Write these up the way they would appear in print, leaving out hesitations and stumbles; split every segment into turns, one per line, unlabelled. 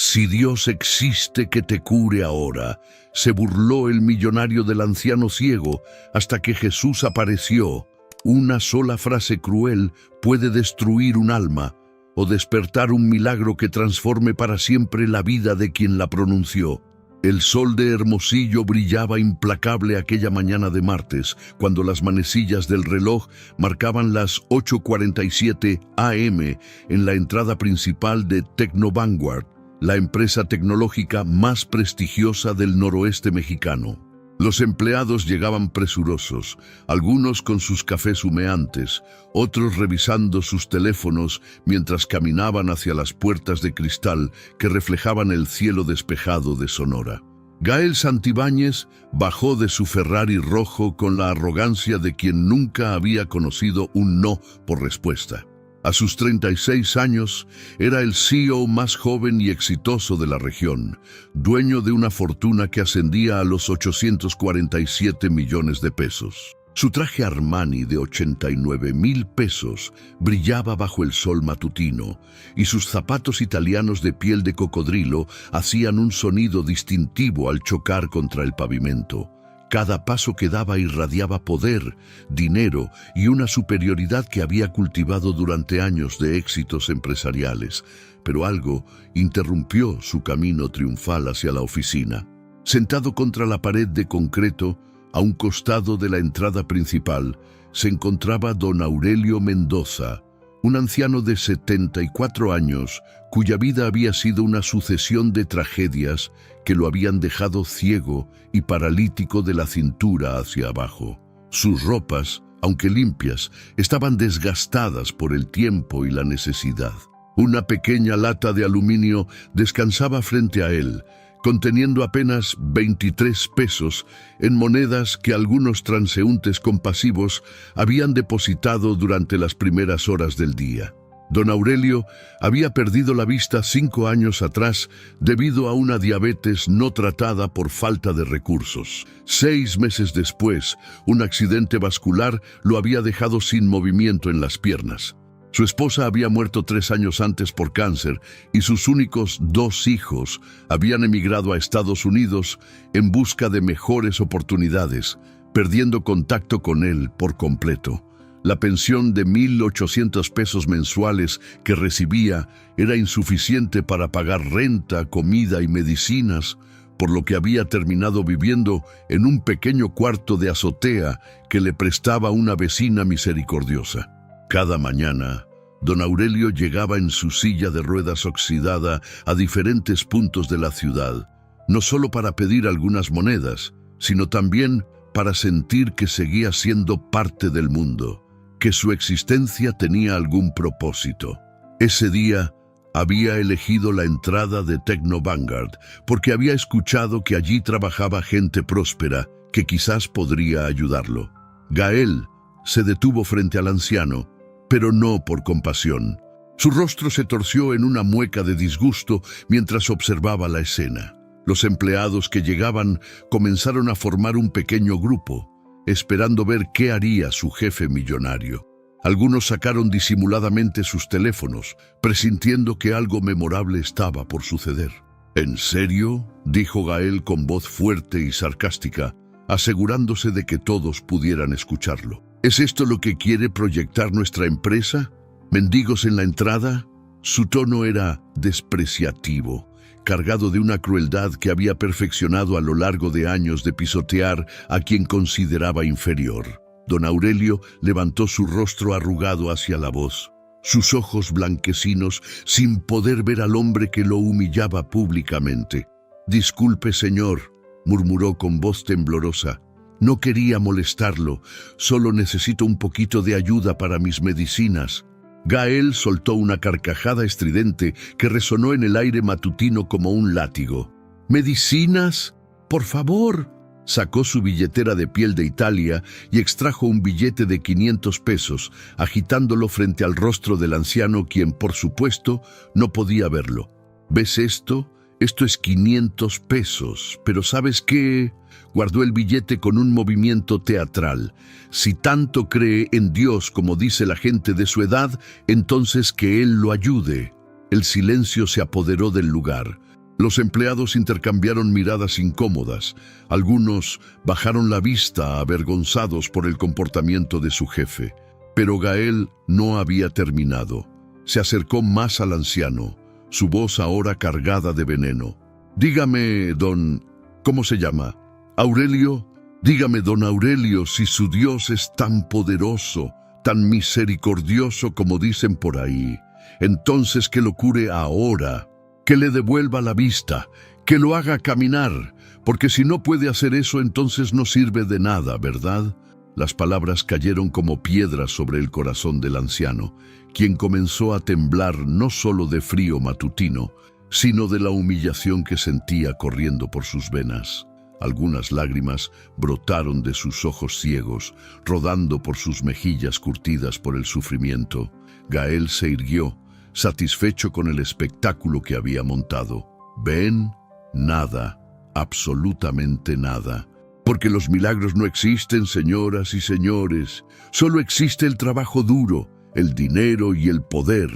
Si Dios existe, que te cure ahora. Se burló el millonario del anciano ciego hasta que Jesús apareció. Una sola frase cruel puede destruir un alma o despertar un milagro que transforme para siempre la vida de quien la pronunció. El sol de Hermosillo brillaba implacable aquella mañana de martes, cuando las manecillas del reloj marcaban las 8:47 AM en la entrada principal de Tecno Vanguard, la empresa tecnológica más prestigiosa del noroeste mexicano. Los empleados llegaban presurosos, algunos con sus cafés humeantes, otros revisando sus teléfonos mientras caminaban hacia las puertas de cristal que reflejaban el cielo despejado de Sonora. Gael Santibáñez bajó de su Ferrari rojo con la arrogancia de quien nunca había conocido un no por respuesta. A sus 36 años, era el CEO más joven y exitoso de la región, dueño de una fortuna que ascendía a los 847 millones de pesos. Su traje Armani de 89,000 pesos brillaba bajo el sol matutino, y sus zapatos italianos de piel de cocodrilo hacían un sonido distintivo al chocar contra el pavimento. Cada paso que daba irradiaba poder, dinero y una superioridad que había cultivado durante años de éxitos empresariales. Pero algo interrumpió su camino triunfal hacia la oficina. Sentado contra la pared de concreto, a un costado de la entrada principal, se encontraba don Aurelio Mendoza, un anciano de 74 años, cuya vida había sido una sucesión de tragedias que lo habían dejado ciego y paralítico de la cintura hacia abajo. Sus ropas, aunque limpias, estaban desgastadas por el tiempo y la necesidad. Una pequeña lata de aluminio descansaba frente a él, conteniendo apenas 23 pesos en monedas que algunos transeúntes compasivos habían depositado durante las primeras horas del día. Don Aurelio había perdido la vista 5 años atrás debido a una diabetes no tratada por falta de recursos. 6 meses después, un accidente vascular lo había dejado sin movimiento en las piernas. Su esposa había muerto 3 años antes por cáncer y sus únicos 2 hijos habían emigrado a Estados Unidos en busca de mejores oportunidades, perdiendo contacto con él por completo. La pensión de 1,800 pesos mensuales que recibía era insuficiente para pagar renta, comida y medicinas, por lo que había terminado viviendo en un pequeño cuarto de azotea que le prestaba una vecina misericordiosa. Cada mañana, don Aurelio llegaba en su silla de ruedas oxidada a diferentes puntos de la ciudad, no solo para pedir algunas monedas, sino también para sentir que seguía siendo parte del mundo, que su existencia tenía algún propósito. Ese día había elegido la entrada de Tecno Vanguard porque había escuchado que allí trabajaba gente próspera que quizás podría ayudarlo. Gael se detuvo frente al anciano, pero no por compasión. Su rostro se torció en una mueca de disgusto mientras observaba la escena. Los empleados que llegaban comenzaron a formar un pequeño grupo, esperando ver qué haría su jefe millonario. Algunos sacaron disimuladamente sus teléfonos, presintiendo que algo memorable estaba por suceder. ¿En serio?, dijo Gael con voz fuerte y sarcástica, asegurándose de que todos pudieran escucharlo. ¿Es esto lo que quiere proyectar nuestra empresa? ¿Mendigos en la entrada? Su tono era despreciativo, cargado de una crueldad que había perfeccionado a lo largo de años de pisotear a quien consideraba inferior. Don Aurelio levantó su rostro arrugado hacia la voz, sus ojos blanquecinos, sin poder ver al hombre que lo humillaba públicamente. «Disculpe, señor», murmuró con voz temblorosa. «No quería molestarlo, solo necesito un poquito de ayuda para mis medicinas». Gael soltó una carcajada estridente que resonó en el aire matutino como un látigo. «¿Medicinas? Por favor». Sacó su billetera de piel de Italia y extrajo un billete de 500 pesos, agitándolo frente al rostro del anciano, quien, por supuesto, no podía verlo. «¿Ves esto? Esto es 500 pesos, pero ¿sabes qué?». Guardó el billete con un movimiento teatral. «Si tanto cree en Dios como dice la gente de su edad, entonces que Él lo ayude». El silencio se apoderó del lugar. Los empleados intercambiaron miradas incómodas. Algunos bajaron la vista avergonzados por el comportamiento de su jefe. Pero Gael no había terminado. Se acercó más al anciano, su voz ahora cargada de veneno. «Dígame, don... ¿Cómo se llama? ¿Aurelio? Dígame, don Aurelio, si su Dios es tan poderoso, tan misericordioso como dicen por ahí, entonces que lo cure ahora, que le devuelva la vista, que lo haga caminar, porque si no puede hacer eso, entonces no sirve de nada, ¿verdad?» Las palabras cayeron como piedras sobre el corazón del anciano, quien comenzó a temblar no solo de frío matutino, sino de la humillación que sentía corriendo por sus venas. Algunas lágrimas brotaron de sus ojos ciegos, rodando por sus mejillas curtidas por el sufrimiento. Gael se irguió, satisfecho con el espectáculo que había montado. «¿Ven? Nada, absolutamente nada. Porque los milagros no existen, señoras y señores. Solo existe el trabajo duro, el dinero y el poder.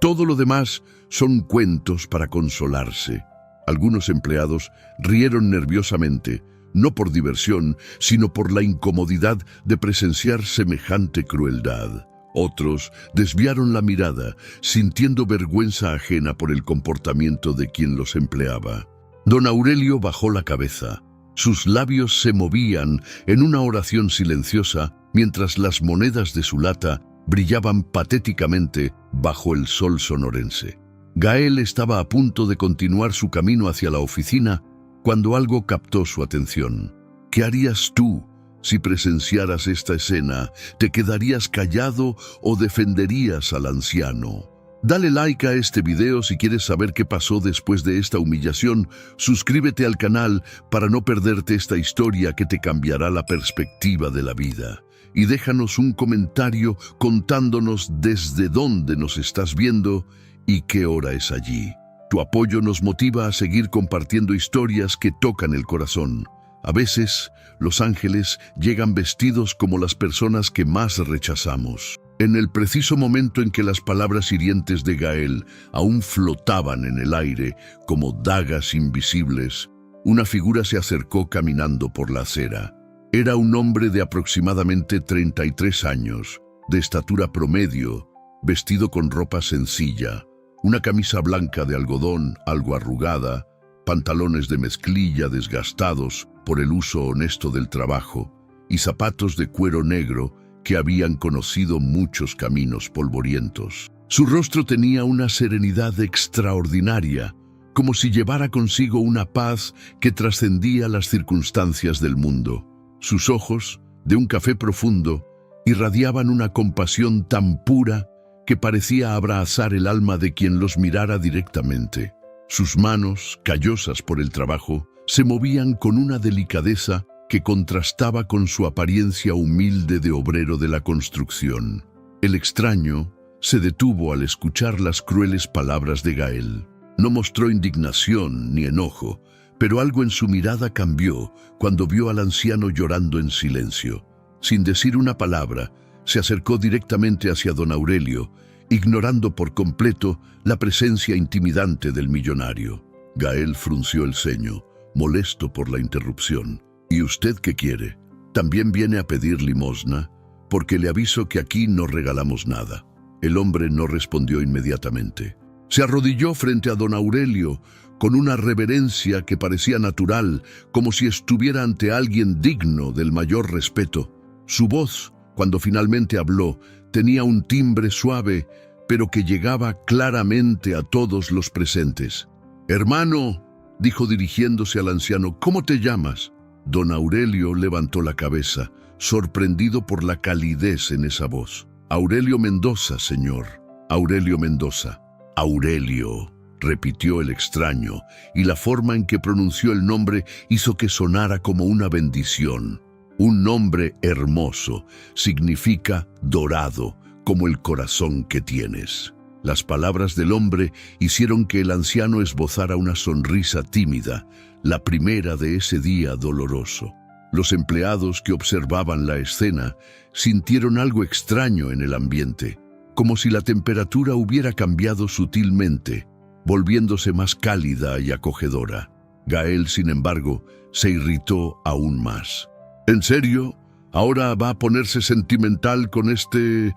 Todo lo demás son cuentos para consolarse». Algunos empleados rieron nerviosamente, no por diversión, sino por la incomodidad de presenciar semejante crueldad. Otros desviaron la mirada, sintiendo vergüenza ajena por el comportamiento de quien los empleaba. Don Aurelio bajó la cabeza. Sus labios se movían en una oración silenciosa mientras las monedas de su lata brillaban patéticamente bajo el sol sonorense. Gael estaba a punto de continuar su camino hacia la oficina cuando algo captó su atención. «¿Qué harías tú si presenciaras esta escena? ¿Te quedarías callado o defenderías al anciano?» Dale like a este video si quieres saber qué pasó después de esta humillación. Suscríbete al canal para no perderte esta historia que te cambiará la perspectiva de la vida. Y déjanos un comentario contándonos desde dónde nos estás viendo y qué hora es allí. Tu apoyo nos motiva a seguir compartiendo historias que tocan el corazón. A veces, los ángeles llegan vestidos como las personas que más rechazamos. En el preciso momento en que las palabras hirientes de Gael aún flotaban en el aire como dagas invisibles, una figura se acercó caminando por la acera. Era un hombre de aproximadamente 33 años, de estatura promedio, vestido con ropa sencilla, una camisa blanca de algodón algo arrugada, pantalones de mezclilla desgastados por el uso honesto del trabajo y zapatos de cuero negro que habían conocido muchos caminos polvorientos. Su rostro tenía una serenidad extraordinaria, como si llevara consigo una paz que trascendía las circunstancias del mundo. Sus ojos, de un café profundo, irradiaban una compasión tan pura que parecía abrazar el alma de quien los mirara directamente. Sus manos, callosas por el trabajo, se movían con una delicadeza que contrastaba con su apariencia humilde de obrero de la construcción. El extraño se detuvo al escuchar las crueles palabras de Gael. No mostró indignación ni enojo, pero algo en su mirada cambió cuando vio al anciano llorando en silencio. Sin decir una palabra, se acercó directamente hacia don Aurelio, ignorando por completo la presencia intimidante del millonario. Gael frunció el ceño, molesto por la interrupción. «¿Y usted qué quiere? ¿También viene a pedir limosna? Porque le aviso que aquí no regalamos nada». El hombre no respondió inmediatamente. Se arrodilló frente a don Aurelio con una reverencia que parecía natural, como si estuviera ante alguien digno del mayor respeto. Su voz, cuando finalmente habló, tenía un timbre suave, pero que llegaba claramente a todos los presentes. «Hermano», dijo dirigiéndose al anciano, «¿cómo te llamas?» Don Aurelio levantó la cabeza, sorprendido por la calidez en esa voz. «Aurelio Mendoza, señor. Aurelio Mendoza». «Aurelio», repitió el extraño, y la forma en que pronunció el nombre hizo que sonara como una bendición. Un nombre hermoso significa dorado, como el corazón que tienes. Las palabras del hombre hicieron que el anciano esbozara una sonrisa tímida, la primera de ese día doloroso. Los empleados que observaban la escena sintieron algo extraño en el ambiente. como si la temperatura hubiera cambiado sutilmente, volviéndose más cálida y acogedora. Gael, sin embargo, se irritó aún más. ¿En serio? ¿Ahora va a ponerse sentimental con este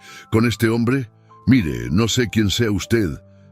hombre? Mire, no sé quién sea usted,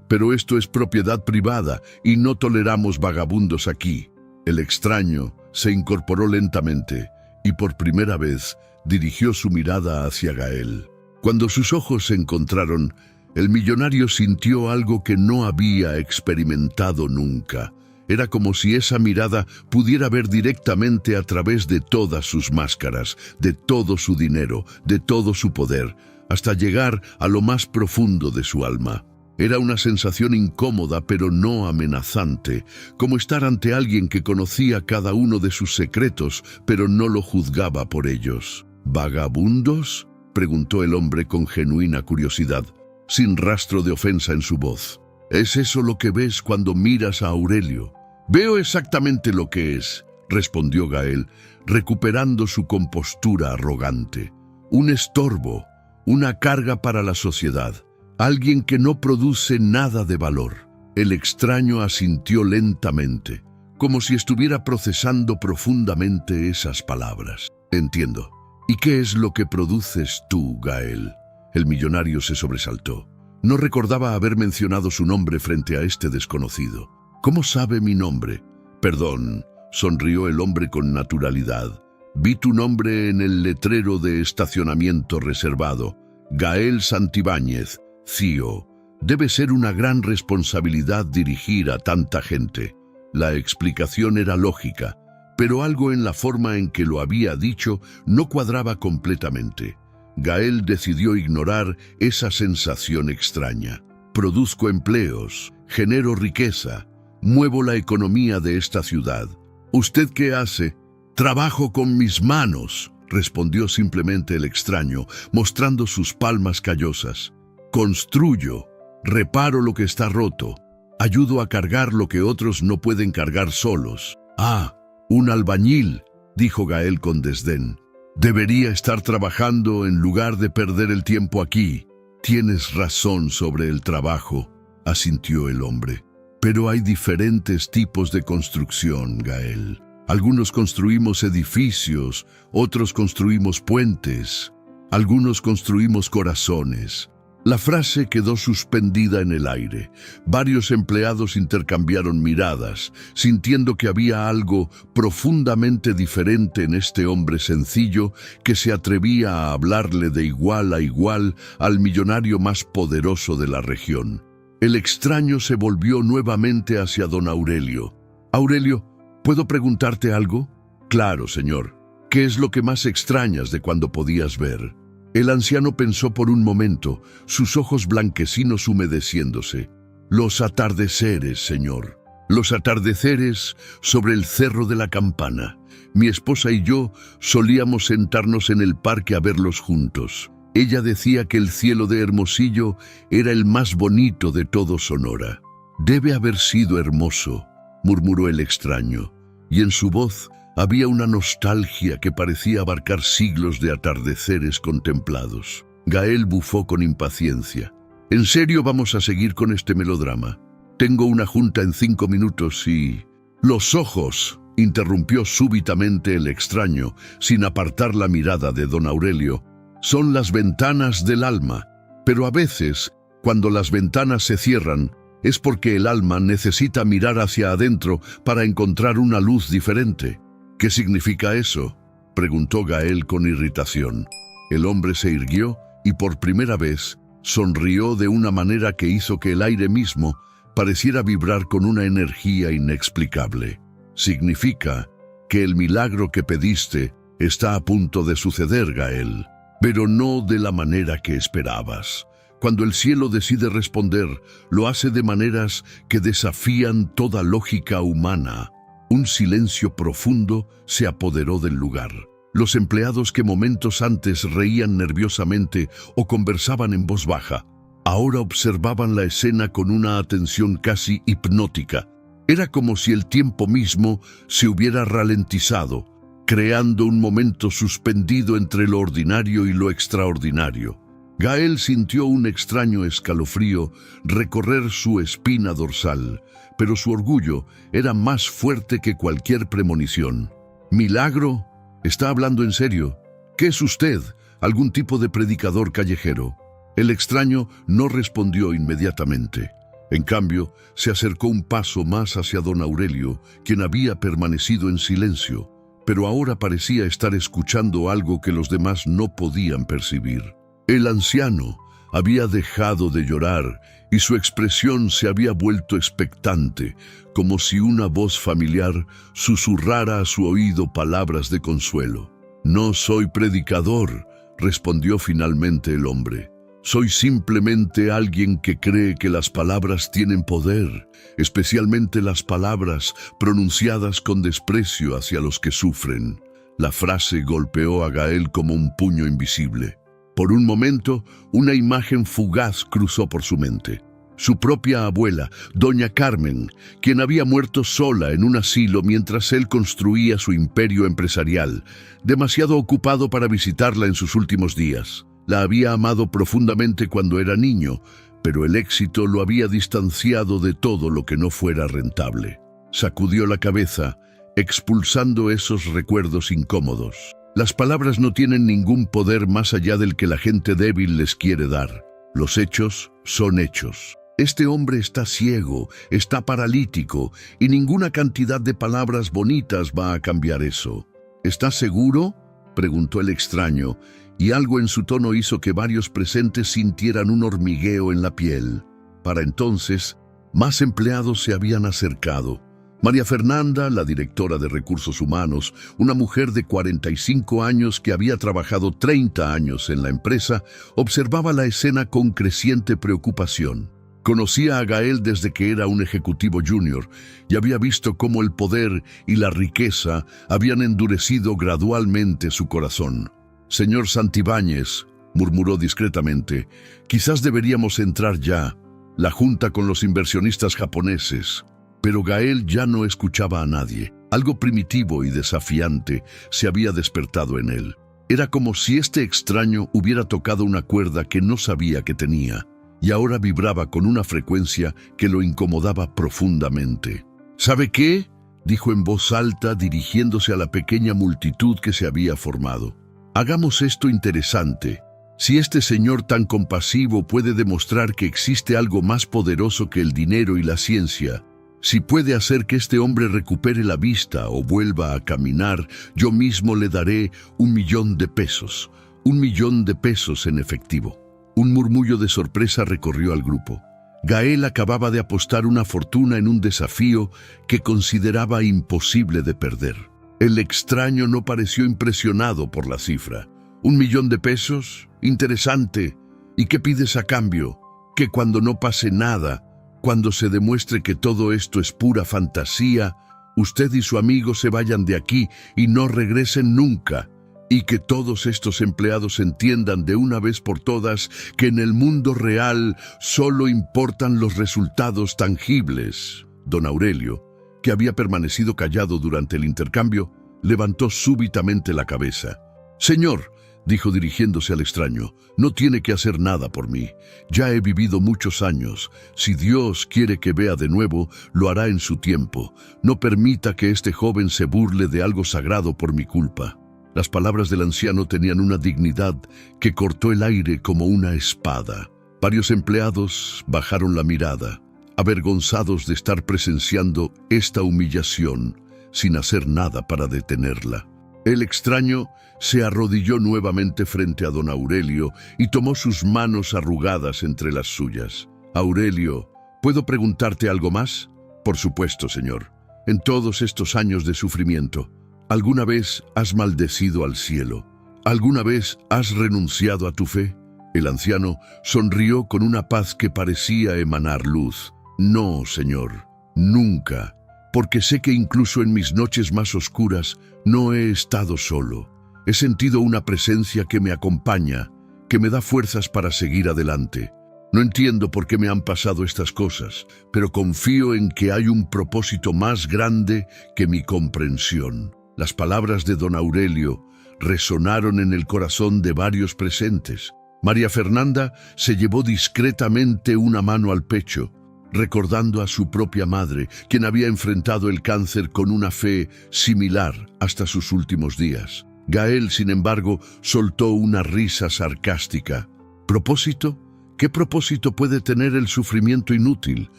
pero esto es propiedad privada y no toleramos vagabundos aquí. El extraño se incorporó lentamente y por primera vez dirigió su mirada hacia Gael. Cuando sus ojos se encontraron, el millonario sintió algo que no había experimentado nunca. Era como si esa mirada pudiera ver directamente a través de todas sus máscaras, de todo su dinero, de todo su poder, hasta llegar a lo más profundo de su alma. Era una sensación incómoda pero no amenazante, como estar ante alguien que conocía cada uno de sus secretos, pero no lo juzgaba por ellos. ¿Vagabundos?, preguntó el hombre con genuina curiosidad, sin rastro de ofensa en su voz. ¿Es eso lo que ves cuando miras a Aurelio? Veo exactamente lo que es, respondió Gael, recuperando su compostura arrogante. Un estorbo, una carga para la sociedad, alguien que no produce nada de valor. El extraño asintió lentamente, como si estuviera procesando profundamente esas palabras. Entiendo. ¿Y qué es lo que produces tú, Gael? El millonario se sobresaltó. No recordaba haber mencionado su nombre frente a este desconocido. ¿Cómo sabe mi nombre? Perdón, sonrió el hombre con naturalidad. Vi tu nombre en el letrero de estacionamiento reservado. Gael Santibáñez, CIO. Debe ser una gran responsabilidad dirigir a tanta gente. La explicación era lógica, pero algo en la forma en que lo había dicho no cuadraba completamente. Gael decidió ignorar esa sensación extraña. Produzco empleos, genero riqueza, muevo la economía de esta ciudad. ¿Usted qué hace? Trabajo con mis manos, respondió simplemente el extraño, mostrando sus palmas callosas. Construyo, reparo lo que está roto, ayudo a cargar lo que otros no pueden cargar solos. Ah, un albañil, dijo Gael con desdén. Debería estar trabajando en lugar de perder el tiempo aquí. Tienes razón sobre el trabajo, asintió el hombre. Pero hay diferentes tipos de construcción, Gael. Algunos construimos edificios, otros construimos puentes, algunos construimos corazones. La frase quedó suspendida en el aire. Varios empleados intercambiaron miradas, sintiendo que había algo profundamente diferente en este hombre sencillo que se atrevía a hablarle de igual a igual al millonario más poderoso de la región. El extraño se volvió nuevamente hacia don Aurelio. Aurelio, ¿puedo preguntarte algo? Claro, señor. ¿Qué es lo que más extrañas de cuando podías ver? El anciano pensó por un momento, sus ojos blanquecinos humedeciéndose. Los atardeceres, señor. Los atardeceres sobre el Cerro de la Campana. Mi esposa y yo solíamos sentarnos en el parque a verlos juntos. Ella decía que el cielo de Hermosillo era el más bonito de todo Sonora. Debe haber sido hermoso, murmuró el extraño, y en su voz había una nostalgia que parecía abarcar siglos de atardeceres contemplados. Gael bufó con impaciencia. ¿En serio vamos a seguir con este melodrama? Tengo una junta en 5 minutos y... ¡Los ojos!, interrumpió súbitamente el extraño, sin apartar la mirada de don Aurelio. Son las ventanas del alma, pero a veces, cuando las ventanas se cierran, es porque el alma necesita mirar hacia adentro para encontrar una luz diferente. ¿Qué significa eso?, preguntó Gael con irritación. El hombre se irguió y por primera vez sonrió de una manera que hizo que el aire mismo pareciera vibrar con una energía inexplicable. Significa que el milagro que pediste está a punto de suceder, Gael, pero no de la manera que esperabas. Cuando el cielo decide responder, lo hace de maneras que desafían toda lógica humana. Un silencio profundo se apoderó del lugar. Los empleados que momentos antes reían nerviosamente o conversaban en voz baja, ahora observaban la escena con una atención casi hipnótica. Era como si el tiempo mismo se hubiera ralentizado, creando un momento suspendido entre lo ordinario y lo extraordinario. Gael sintió un extraño escalofrío recorrer su espina dorsal, pero su orgullo era más fuerte que cualquier premonición. ¿Milagro? ¿Está hablando en serio? ¿Qué es usted? ¿Algún tipo de predicador callejero? El extraño no respondió inmediatamente. En cambio, se acercó un paso más hacia don Aurelio, quien había permanecido en silencio, pero ahora parecía estar escuchando algo que los demás no podían percibir. El anciano había dejado de llorar y su expresión se había vuelto expectante, como si una voz familiar susurrara a su oído palabras de consuelo. «No soy predicador», respondió finalmente el hombre. «Soy simplemente alguien que cree que las palabras tienen poder, especialmente las palabras pronunciadas con desprecio hacia los que sufren». La frase golpeó a Gael como un puño invisible. Por un momento, una imagen fugaz cruzó por su mente. Su propia abuela, doña Carmen, quien había muerto sola en un asilo mientras él construía su imperio empresarial, demasiado ocupado para visitarla en sus últimos días. La había amado profundamente cuando era niño, pero el éxito lo había distanciado de todo lo que no fuera rentable. Sacudió la cabeza, expulsando esos recuerdos incómodos. Las palabras no tienen ningún poder más allá del que la gente débil les quiere dar. Los hechos son hechos. Este hombre está ciego, está paralítico, y ninguna cantidad de palabras bonitas va a cambiar eso. ¿Estás seguro?, preguntó el extraño, y algo en su tono hizo que varios presentes sintieran un hormigueo en la piel. Para entonces, más empleados se habían acercado. María Fernanda, la directora de Recursos Humanos, una mujer de 45 años que había trabajado 30 años en la empresa, observaba la escena con creciente preocupación. Conocía a Gael desde que era un ejecutivo junior y había visto cómo el poder y la riqueza habían endurecido gradualmente su corazón. «Señor Santibáñez», murmuró discretamente, «quizás deberíamos entrar ya. La junta con los inversionistas japoneses». Pero Gael ya no escuchaba a nadie. Algo primitivo y desafiante se había despertado en él. Era como si este extraño hubiera tocado una cuerda que no sabía que tenía, y ahora vibraba con una frecuencia que lo incomodaba profundamente. «¿Sabe qué?», dijo en voz alta, dirigiéndose a la pequeña multitud que se había formado. «Hagamos esto interesante. Si este señor tan compasivo puede demostrar que existe algo más poderoso que el dinero y la ciencia, si puede hacer que este hombre recupere la vista o vuelva a caminar, yo mismo le daré 1.000.000 de pesos. 1.000.000 de pesos en efectivo». Un murmullo de sorpresa recorrió al grupo. Gael acababa de apostar una fortuna en un desafío que consideraba imposible de perder. El extraño no pareció impresionado por la cifra. 1.000.000 de pesos, interesante. ¿Y qué pides a cambio? Que cuando no pase nada, cuando se demuestre que todo esto es pura fantasía, usted y su amigo se vayan de aquí y no regresen nunca. Y que todos estos empleados entiendan de una vez por todas que en el mundo real solo importan los resultados tangibles. Don Aurelio, que había permanecido callado durante el intercambio, levantó súbitamente la cabeza. «Señor», dijo dirigiéndose al extraño, «no tiene que hacer nada por mí. Ya he vivido muchos años. Si Dios quiere que vea de nuevo, lo hará en su tiempo. No permita que este joven se burle de algo sagrado por mi culpa». Las palabras del anciano tenían una dignidad que cortó el aire como una espada. Varios empleados bajaron la mirada, avergonzados de estar presenciando esta humillación, sin hacer nada para detenerla. El extraño se arrodilló nuevamente frente a don Aurelio y tomó sus manos arrugadas entre las suyas. «Aurelio, ¿puedo preguntarte algo más?» «Por supuesto, señor. En todos estos años de sufrimiento, ¿alguna vez has maldecido al cielo? ¿Alguna vez has renunciado a tu fe?» El anciano sonrió con una paz que parecía emanar luz. «No, señor, nunca, porque sé que incluso en mis noches más oscuras no he estado solo. He sentido una presencia que me acompaña, que me da fuerzas para seguir adelante. No entiendo por qué me han pasado estas cosas, pero confío en que hay un propósito más grande que mi comprensión». Las palabras de don Aurelio resonaron en el corazón de varios presentes. María Fernanda se llevó discretamente una mano al pecho, recordando a su propia madre, quien había enfrentado el cáncer con una fe similar hasta sus últimos días. Gael, sin embargo, soltó una risa sarcástica. ¿Propósito? ¿Qué propósito puede tener el sufrimiento inútil?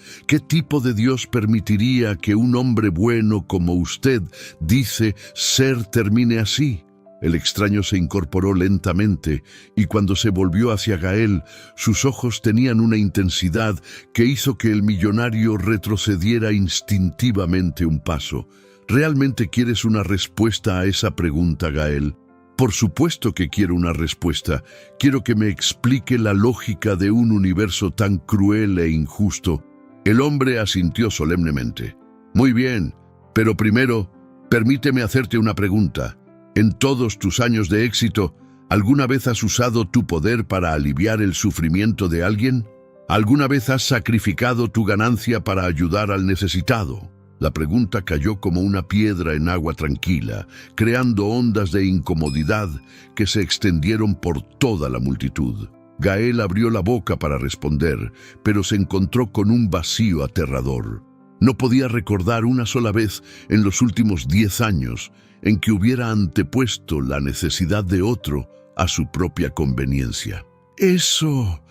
¿Qué tipo de Dios permitiría que un hombre bueno como usted dice ser termine así? El extraño se incorporó lentamente y cuando se volvió hacia Gael, sus ojos tenían una intensidad que hizo que el millonario retrocediera instintivamente un paso. ¿Realmente quieres una respuesta a esa pregunta, Gael? Por supuesto que quiero una respuesta. Quiero que me explique la lógica de un universo tan cruel e injusto. El hombre asintió solemnemente. Muy bien, pero primero, permíteme hacerte una pregunta. En todos tus años de éxito, ¿alguna vez has usado tu poder para aliviar el sufrimiento de alguien? ¿Alguna vez has sacrificado tu ganancia para ayudar al necesitado? La pregunta cayó como una piedra en agua tranquila, creando ondas de incomodidad que se extendieron por toda la multitud. Gael abrió la boca para responder, pero se encontró con un vacío aterrador. No podía recordar una sola vez en los últimos 10 años en que hubiera antepuesto la necesidad de otro a su propia conveniencia. Eso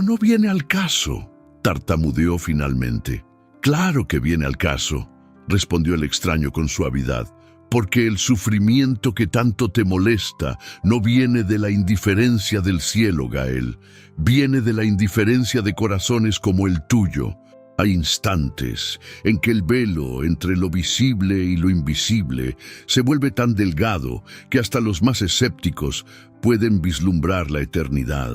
no viene al caso, tartamudeó finalmente. Claro que viene al caso, respondió el extraño con suavidad, porque el sufrimiento que tanto te molesta no viene de la indiferencia del cielo, Gael, viene de la indiferencia de corazones como el tuyo. Hay instantes en que el velo entre lo visible y lo invisible se vuelve tan delgado que hasta los más escépticos pueden vislumbrar la eternidad.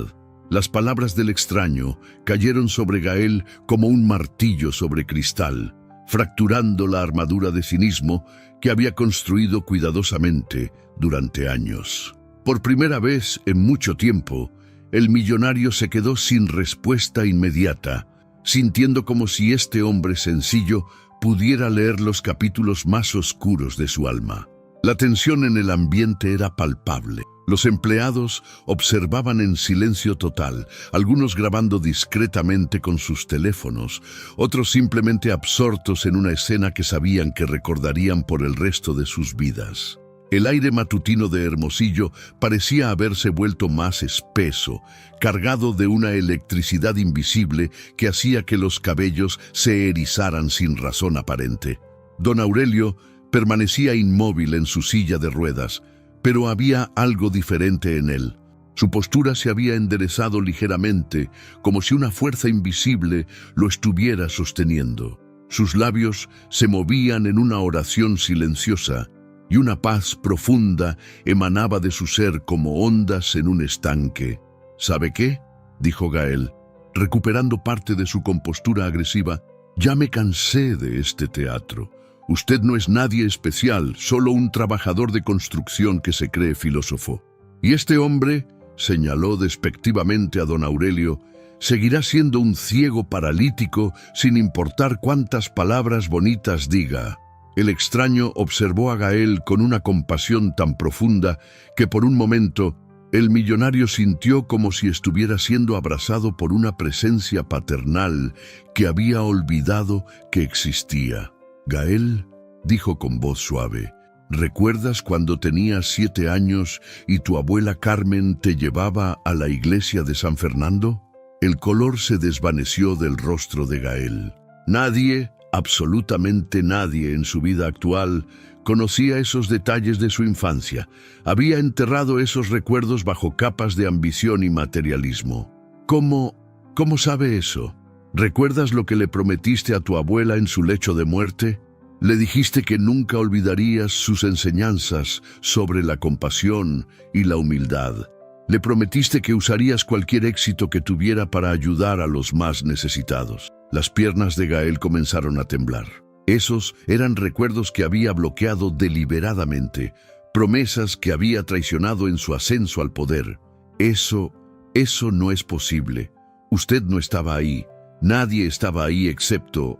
Las palabras del extraño cayeron sobre Gael como un martillo sobre cristal, fracturando la armadura de cinismo que había construido cuidadosamente durante años. Por primera vez en mucho tiempo, el millonario se quedó sin respuesta inmediata, sintiendo como si este hombre sencillo pudiera leer los capítulos más oscuros de su alma. La tensión en el ambiente era palpable. Los empleados observaban en silencio total, algunos grabando discretamente con sus teléfonos, otros simplemente absortos en una escena que sabían que recordarían por el resto de sus vidas. El aire matutino de Hermosillo parecía haberse vuelto más espeso, cargado de una electricidad invisible que hacía que los cabellos se erizaran sin razón aparente. Don Aurelio permanecía inmóvil en su silla de ruedas, pero había algo diferente en él. Su postura se había enderezado ligeramente, como si una fuerza invisible lo estuviera sosteniendo. Sus labios se movían en una oración silenciosa, y una paz profunda emanaba de su ser como ondas en un estanque. ¿Sabe qué?, dijo Gael, recuperando parte de su compostura agresiva. Ya me cansé de este teatro. Usted no es nadie especial, solo un trabajador de construcción que se cree filósofo. Y este hombre, señaló despectivamente a don Aurelio, seguirá siendo un ciego paralítico sin importar cuántas palabras bonitas diga. El extraño observó a Gael con una compasión tan profunda que por un momento el millonario sintió como si estuviera siendo abrazado por una presencia paternal que había olvidado que existía. Gael, dijo con voz suave, ¿recuerdas cuando tenías 7 años y tu abuela Carmen te llevaba a la iglesia de San Fernando? El color se desvaneció del rostro de Gael. Nadie, absolutamente nadie en su vida actual, conocía esos detalles de su infancia. Había enterrado esos recuerdos bajo capas de ambición y materialismo. ¿Cómo sabe eso? ¿Recuerdas lo que le prometiste a tu abuela en su lecho de muerte? Le dijiste que nunca olvidarías sus enseñanzas sobre la compasión y la humildad. Le prometiste que usarías cualquier éxito que tuviera para ayudar a los más necesitados. Las piernas de Gael comenzaron a temblar. Esos eran recuerdos que había bloqueado deliberadamente, promesas que había traicionado en su ascenso al poder. Eso no es posible. Usted no estaba ahí. Nadie estaba ahí excepto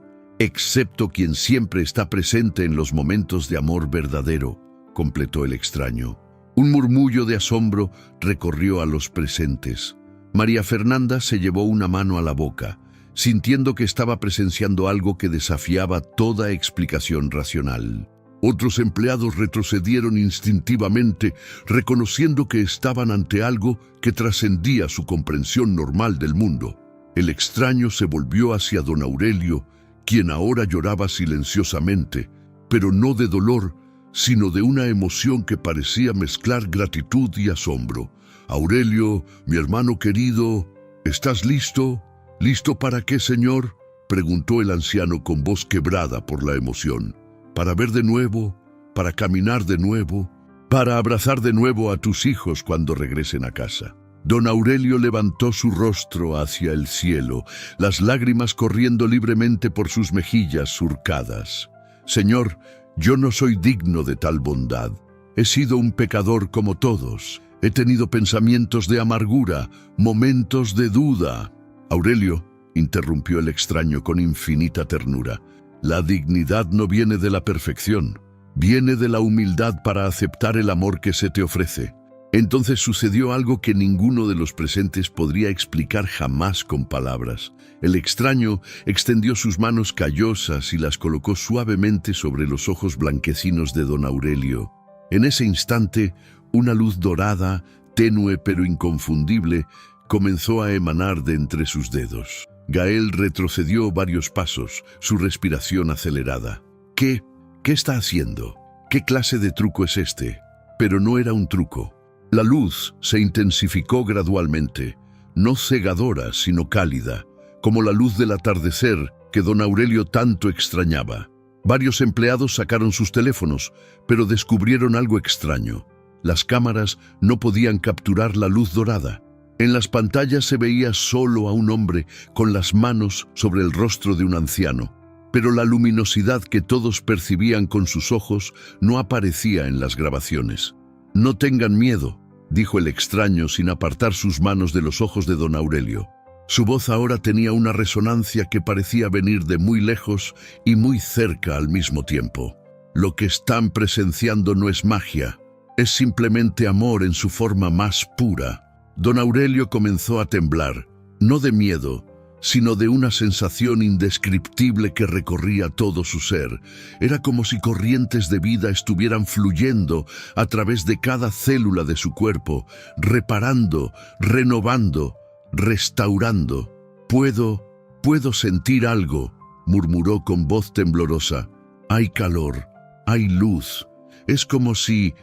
quien siempre está presente en los momentos de amor verdadero, completó el extraño. Un murmullo de asombro recorrió a los presentes. María Fernanda se llevó una mano a la boca, sintiendo que estaba presenciando algo que desafiaba toda explicación racional. Otros empleados retrocedieron instintivamente, reconociendo que estaban ante algo que trascendía su comprensión normal del mundo. El extraño se volvió hacia don Aurelio, quien ahora lloraba silenciosamente, pero no de dolor, sino de una emoción que parecía mezclar gratitud y asombro. «Aurelio, mi hermano querido, ¿estás listo? ¿Listo para qué, señor?», preguntó el anciano con voz quebrada por la emoción. «Para ver de nuevo, para caminar de nuevo, para abrazar de nuevo a tus hijos cuando regresen a casa». Don Aurelio levantó su rostro hacia el cielo, las lágrimas corriendo libremente por sus mejillas surcadas. «Señor, yo no soy digno de tal bondad. He sido un pecador como todos. He tenido pensamientos de amargura, momentos de duda». «Aurelio», interrumpió el extraño con infinita ternura, «la dignidad no viene de la perfección, viene de la humildad para aceptar el amor que se te ofrece». Entonces sucedió algo que ninguno de los presentes podría explicar jamás con palabras. El extraño extendió sus manos callosas y las colocó suavemente sobre los ojos blanquecinos de don Aurelio. En ese instante, una luz dorada, tenue pero inconfundible, comenzó a emanar de entre sus dedos. Gael retrocedió varios pasos, su respiración acelerada. ¿Qué está haciendo? ¿Qué clase de truco es este? Pero no era un truco. La luz se intensificó gradualmente, no cegadora, sino cálida, como la luz del atardecer que don Aurelio tanto extrañaba. Varios empleados sacaron sus teléfonos, pero descubrieron algo extraño. Las cámaras no podían capturar la luz dorada. En las pantallas se veía solo a un hombre con las manos sobre el rostro de un anciano, pero la luminosidad que todos percibían con sus ojos no aparecía en las grabaciones. «No tengan miedo», dijo el extraño sin apartar sus manos de los ojos de don Aurelio. Su voz ahora tenía una resonancia que parecía venir de muy lejos y muy cerca al mismo tiempo. «Lo que están presenciando no es magia, es simplemente amor en su forma más pura». Don Aurelio comenzó a temblar, no de miedo, sino de una sensación indescriptible que recorría todo su ser. Era como si corrientes de vida estuvieran fluyendo a través de cada célula de su cuerpo, reparando, renovando, restaurando. Puedo sentir algo», murmuró con voz temblorosa. «Hay calor, hay luz. Es como si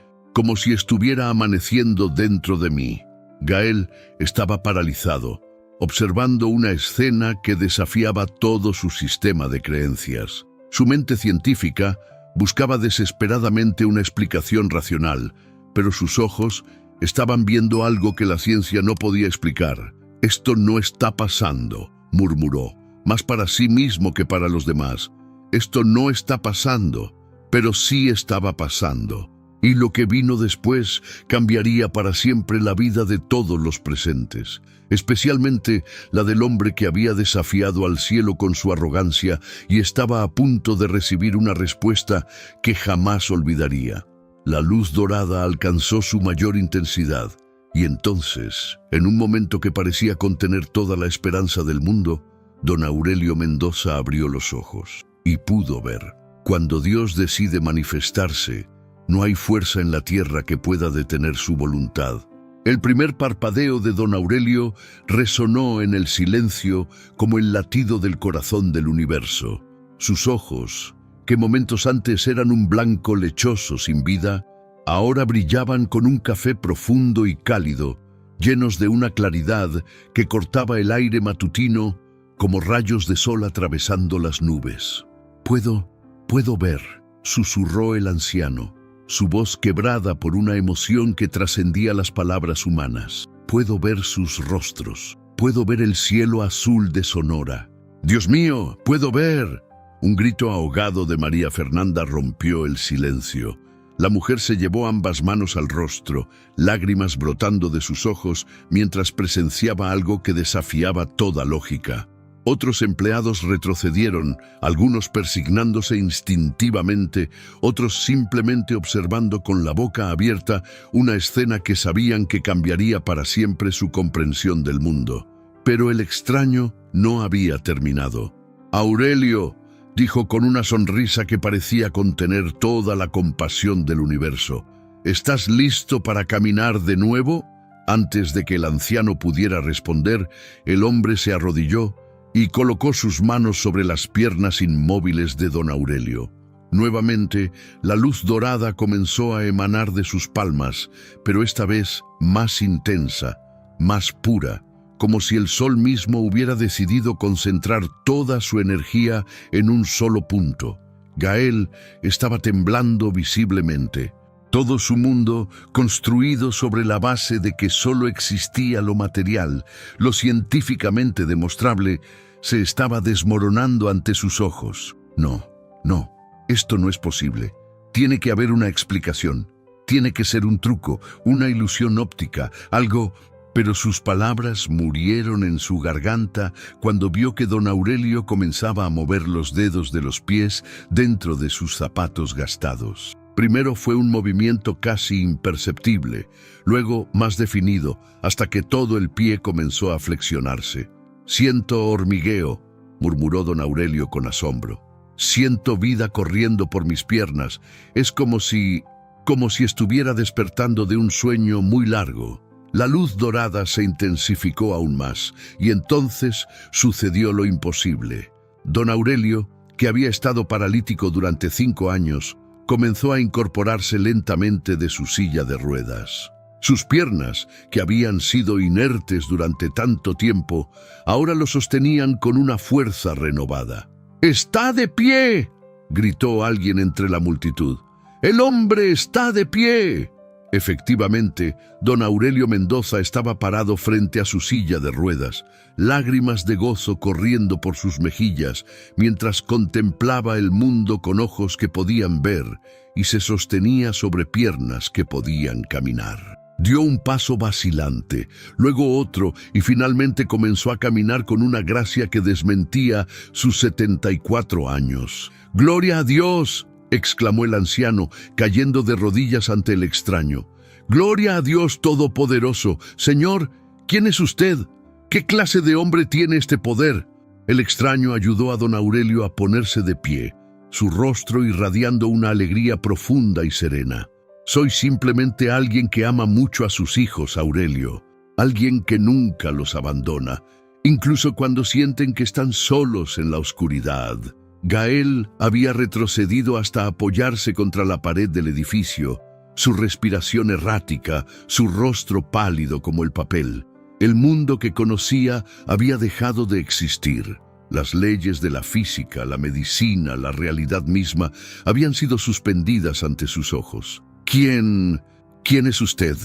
estuviera amaneciendo dentro de mí». Gael estaba paralizado, observando una escena que desafiaba todo su sistema de creencias. Su mente científica buscaba desesperadamente una explicación racional, pero sus ojos estaban viendo algo que la ciencia no podía explicar. «Esto no está pasando», murmuró, más para sí mismo que para los demás. «Esto no está pasando», pero sí estaba pasando. Y lo que vino después cambiaría para siempre la vida de todos los presentes, especialmente la del hombre que había desafiado al cielo con su arrogancia y estaba a punto de recibir una respuesta que jamás olvidaría. La luz dorada alcanzó su mayor intensidad, y entonces, en un momento que parecía contener toda la esperanza del mundo, don Aurelio Mendoza abrió los ojos y pudo ver. Cuando Dios decide manifestarse, no hay fuerza en la tierra que pueda detener su voluntad. El primer parpadeo de don Aurelio resonó en el silencio como el latido del corazón del universo. Sus ojos, que momentos antes eran un blanco lechoso sin vida, ahora brillaban con un café profundo y cálido, llenos de una claridad que cortaba el aire matutino como rayos de sol atravesando las nubes. Puedo ver», susurró el anciano, su voz quebrada por una emoción que trascendía las palabras humanas. «Puedo ver sus rostros, puedo ver el cielo azul de Sonora». «Dios mío, puedo ver». Un grito ahogado de María Fernanda rompió el silencio. La mujer se llevó ambas manos al rostro, lágrimas brotando de sus ojos mientras presenciaba algo que desafiaba toda lógica. Otros empleados retrocedieron, algunos persignándose instintivamente, otros simplemente observando con la boca abierta una escena que sabían que cambiaría para siempre su comprensión del mundo. Pero el extraño no había terminado. «Aurelio», dijo con una sonrisa que parecía contener toda la compasión del universo, «¿estás listo para caminar de nuevo?» Antes de que el anciano pudiera responder, el hombre se arrodilló y colocó sus manos sobre las piernas inmóviles de don Aurelio. Nuevamente, la luz dorada comenzó a emanar de sus palmas, pero esta vez más intensa, más pura, como si el sol mismo hubiera decidido concentrar toda su energía en un solo punto. Gael estaba temblando visiblemente. Todo su mundo, construido sobre la base de que solo existía lo material, lo científicamente demostrable, se estaba desmoronando ante sus ojos. No, esto no es posible. Tiene que haber una explicación. Tiene que ser un truco, una ilusión óptica, algo... Pero sus palabras murieron en su garganta cuando vio que don Aurelio comenzaba a mover los dedos de los pies dentro de sus zapatos gastados. Primero fue un movimiento casi imperceptible, luego más definido, hasta que todo el pie comenzó a flexionarse. «Siento hormigueo», murmuró don Aurelio con asombro. «Siento vida corriendo por mis piernas. Es como si estuviera despertando de un sueño muy largo». La luz dorada se intensificó aún más, y entonces sucedió lo imposible. Don Aurelio, que había estado paralítico durante 5 años, comenzó a incorporarse lentamente de su silla de ruedas. Sus piernas, que habían sido inertes durante tanto tiempo, ahora lo sostenían con una fuerza renovada. «¡Está de pie!», gritó alguien entre la multitud. «¡El hombre está de pie!». Efectivamente, don Aurelio Mendoza estaba parado frente a su silla de ruedas, lágrimas de gozo corriendo por sus mejillas, mientras contemplaba el mundo con ojos que podían ver y se sostenía sobre piernas que podían caminar. Dio un paso vacilante, luego otro, y finalmente comenzó a caminar con una gracia que desmentía sus 74 años. «¡Gloria a Dios!», exclamó el anciano, cayendo de rodillas ante el extraño. «¡Gloria a Dios Todopoderoso! Señor, ¿quién es usted? ¿Qué clase de hombre tiene este poder?». El extraño ayudó a don Aurelio a ponerse de pie, su rostro irradiando una alegría profunda y serena. «Soy simplemente alguien que ama mucho a sus hijos, Aurelio. Alguien que nunca los abandona, incluso cuando sienten que están solos en la oscuridad». Gael había retrocedido hasta apoyarse contra la pared del edificio, su respiración errática, su rostro pálido como el papel. El mundo que conocía había dejado de existir. Las leyes de la física, la medicina, la realidad misma habían sido suspendidas ante sus ojos. «¿Quién es usted?»,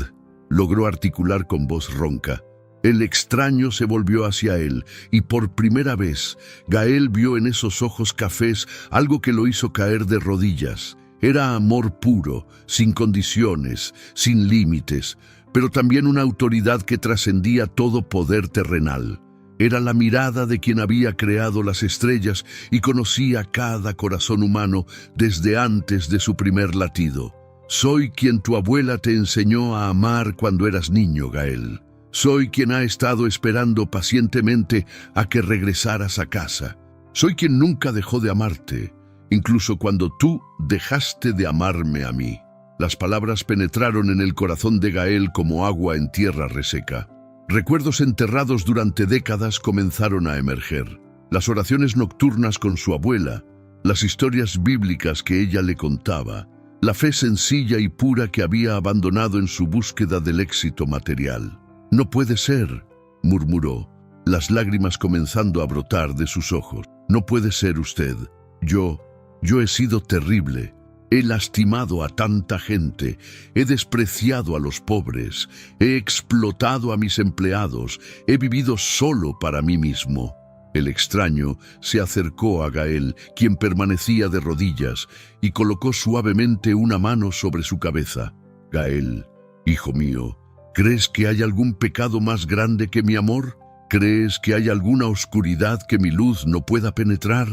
logró articular con voz ronca. El extraño se volvió hacia él, y por primera vez, Gael vio en esos ojos cafés algo que lo hizo caer de rodillas. Era amor puro, sin condiciones, sin límites, pero también una autoridad que trascendía todo poder terrenal. Era la mirada de quien había creado las estrellas y conocía cada corazón humano desde antes de su primer latido. «Soy quien tu abuela te enseñó a amar cuando eras niño, Gael. Soy quien ha estado esperando pacientemente a que regresaras a casa. Soy quien nunca dejó de amarte, incluso cuando tú dejaste de amarme a mí». Las palabras penetraron en el corazón de Gael como agua en tierra reseca. Recuerdos enterrados durante décadas comenzaron a emerger. Las oraciones nocturnas con su abuela, las historias bíblicas que ella le contaba, la fe sencilla y pura que había abandonado en su búsqueda del éxito material. «No puede ser», murmuró, las lágrimas comenzando a brotar de sus ojos. «No puede ser usted. Yo he sido terrible. He lastimado a tanta gente, he despreciado a los pobres, he explotado a mis empleados, he vivido solo para mí mismo». El extraño se acercó a Gael, quien permanecía de rodillas, y colocó suavemente una mano sobre su cabeza. «Gael, hijo mío, ¿crees que hay algún pecado más grande que mi amor? ¿Crees que hay alguna oscuridad que mi luz no pueda penetrar?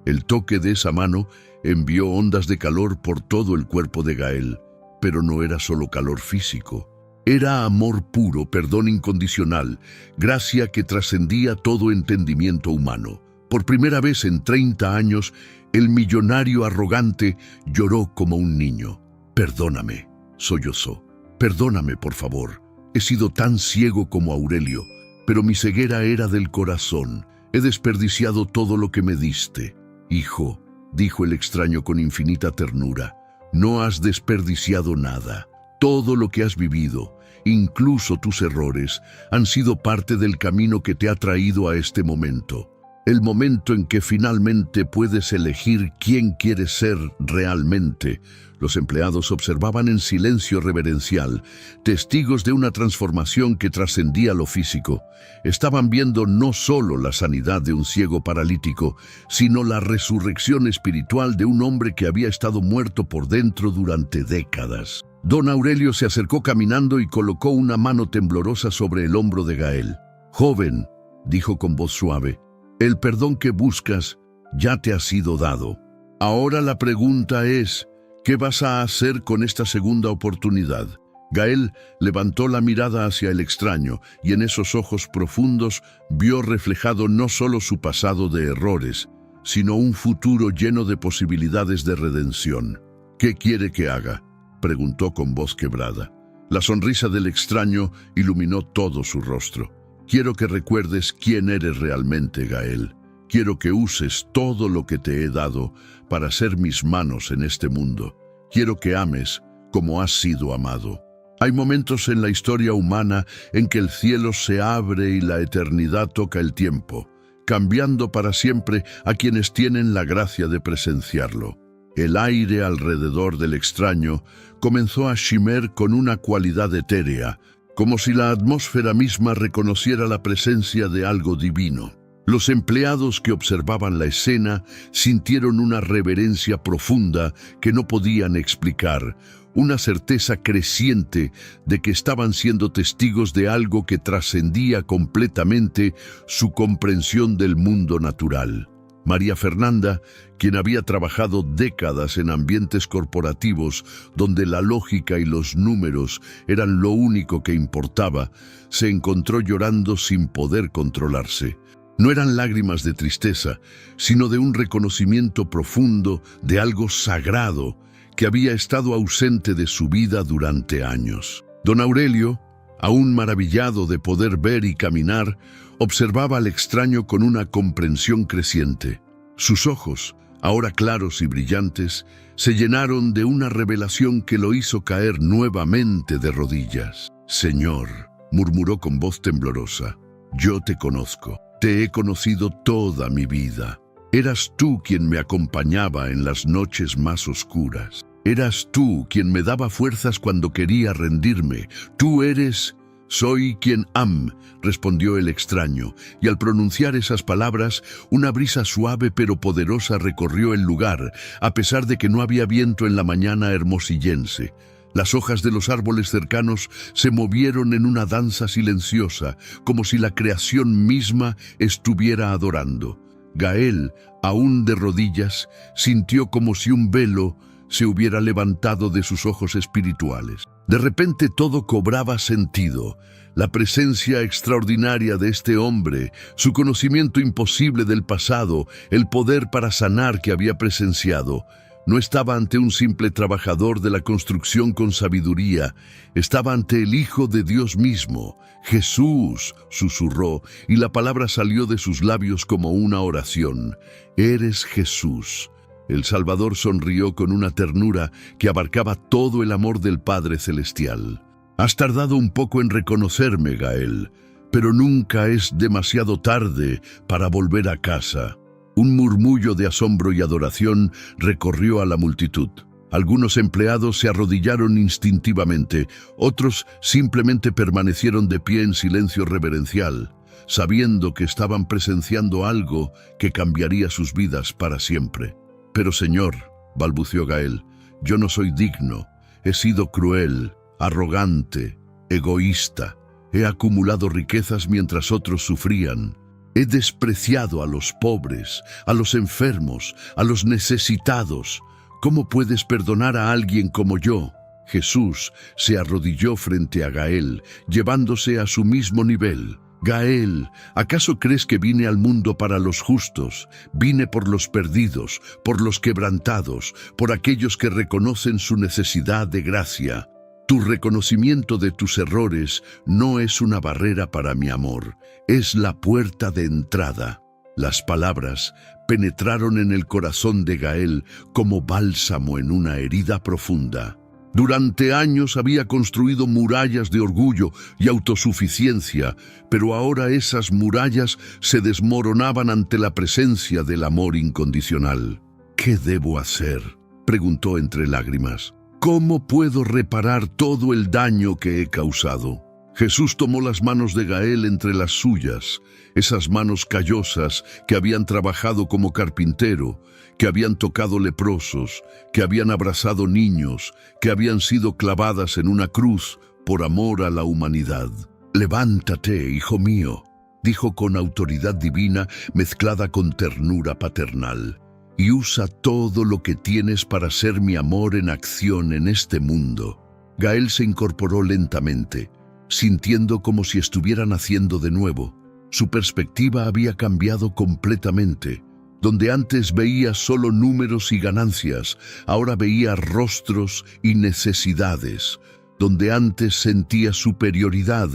El toque de esa mano envió ondas de calor por todo el cuerpo de Gael, pero no era solo calor físico. Era amor puro, perdón incondicional, gracia que trascendía todo entendimiento humano. Por primera vez en 30 años, el millonario arrogante lloró como un niño. «Perdóname», sollozó. «Perdóname, por favor. He sido tan ciego como Aurelio, pero mi ceguera era del corazón. He desperdiciado todo lo que me diste». «Hijo», dijo el extraño con infinita ternura, «no has desperdiciado nada. Todo lo que has vivido, incluso tus errores, han sido parte del camino que te ha traído a este momento. El momento en que finalmente puedes elegir quién quieres ser realmente». Los empleados observaban en silencio reverencial, testigos de una transformación que trascendía lo físico. Estaban viendo no solo la sanidad de un ciego paralítico, sino la resurrección espiritual de un hombre que había estado muerto por dentro durante décadas. Don Aurelio se acercó caminando y colocó una mano temblorosa sobre el hombro de Gael. «Joven», dijo con voz suave, «el perdón que buscas ya te ha sido dado. Ahora la pregunta es, ¿qué vas a hacer con esta segunda oportunidad?» Gael levantó la mirada hacia el extraño y en esos ojos profundos vio reflejado no solo su pasado de errores, sino un futuro lleno de posibilidades de redención. «¿Qué quiere que haga?», preguntó con voz quebrada. La sonrisa del extraño iluminó todo su rostro. «Quiero que recuerdes quién eres realmente, Gael. Quiero que uses todo lo que te he dado para ser mis manos en este mundo. Quiero que ames como has sido amado». Hay momentos en la historia humana en que el cielo se abre y la eternidad toca el tiempo, cambiando para siempre a quienes tienen la gracia de presenciarlo. El aire alrededor del extraño comenzó a shimer con una cualidad etérea, como si la atmósfera misma reconociera la presencia de algo divino. Los empleados que observaban la escena sintieron una reverencia profunda que no podían explicar, una certeza creciente de que estaban siendo testigos de algo que trascendía completamente su comprensión del mundo natural. María Fernanda, quien había trabajado décadas en ambientes corporativos donde la lógica y los números eran lo único que importaba, se encontró llorando sin poder controlarse. No eran lágrimas de tristeza, sino de un reconocimiento profundo de algo sagrado que había estado ausente de su vida durante años. Don Aurelio, aún maravillado de poder ver y caminar, observaba al extraño con una comprensión creciente. Sus ojos, ahora claros y brillantes, se llenaron de una revelación que lo hizo caer nuevamente de rodillas. «Señor», murmuró con voz temblorosa, «yo te conozco. Te he conocido toda mi vida. Eras tú quien me acompañaba en las noches más oscuras. Eras tú quien me daba fuerzas cuando quería rendirme. Tú eres...». «Soy quien am», respondió el extraño, y al pronunciar esas palabras, una brisa suave pero poderosa recorrió el lugar, a pesar de que no había viento en la mañana hermosillense. Las hojas de los árboles cercanos se movieron en una danza silenciosa, como si la creación misma estuviera adorando. Gael, aún de rodillas, sintió como si un velo se hubiera levantado de sus ojos espirituales. De repente todo cobraba sentido. La presencia extraordinaria de este hombre, su conocimiento imposible del pasado, el poder para sanar que había presenciado. No estaba ante un simple trabajador de la construcción con sabiduría, estaba ante el Hijo de Dios mismo. «Jesús», susurró, y la palabra salió de sus labios como una oración. «Eres Jesús». El Salvador sonrió con una ternura que abarcaba todo el amor del Padre Celestial. «Has tardado un poco en reconocerme, Gael, pero nunca es demasiado tarde para volver a casa». Un murmullo de asombro y adoración recorrió a la multitud. Algunos empleados se arrodillaron instintivamente, otros simplemente permanecieron de pie en silencio reverencial, sabiendo que estaban presenciando algo que cambiaría sus vidas para siempre. «Pero Señor», balbuceó Gael, «yo no soy digno, he sido cruel, arrogante, egoísta. He acumulado riquezas mientras otros sufrían. He despreciado a los pobres, a los enfermos, a los necesitados. ¿Cómo puedes perdonar a alguien como yo? Jesús se arrodilló frente a Gael, llevándose a su mismo nivel. Gael, ¿acaso crees que vine al mundo para los justos? Vine por los perdidos, por los quebrantados, por aquellos que reconocen su necesidad de gracia. Tu reconocimiento de tus errores no es una barrera para mi amor, es la puerta de entrada. Las palabras penetraron en el corazón de Gael como bálsamo en una herida profunda. Durante años había construido murallas de orgullo y autosuficiencia, pero ahora esas murallas se desmoronaban ante la presencia del amor incondicional. ¿Qué debo hacer?, preguntó entre lágrimas. ¿Cómo puedo reparar todo el daño que he causado? Jesús tomó las manos de Gael entre las suyas, esas manos callosas que habían trabajado como carpintero, que habían tocado leprosos, que habían abrazado niños, que habían sido clavadas en una cruz por amor a la humanidad. «Levántate, hijo mío», dijo con autoridad divina mezclada con ternura paternal, «y usa todo lo que tienes para ser mi amor en acción en este mundo». Gael se incorporó lentamente, sintiendo como si estuviera naciendo de nuevo. Su perspectiva había cambiado completamente. Donde antes veía solo números y ganancias, ahora veía rostros y necesidades. Donde antes sentía superioridad,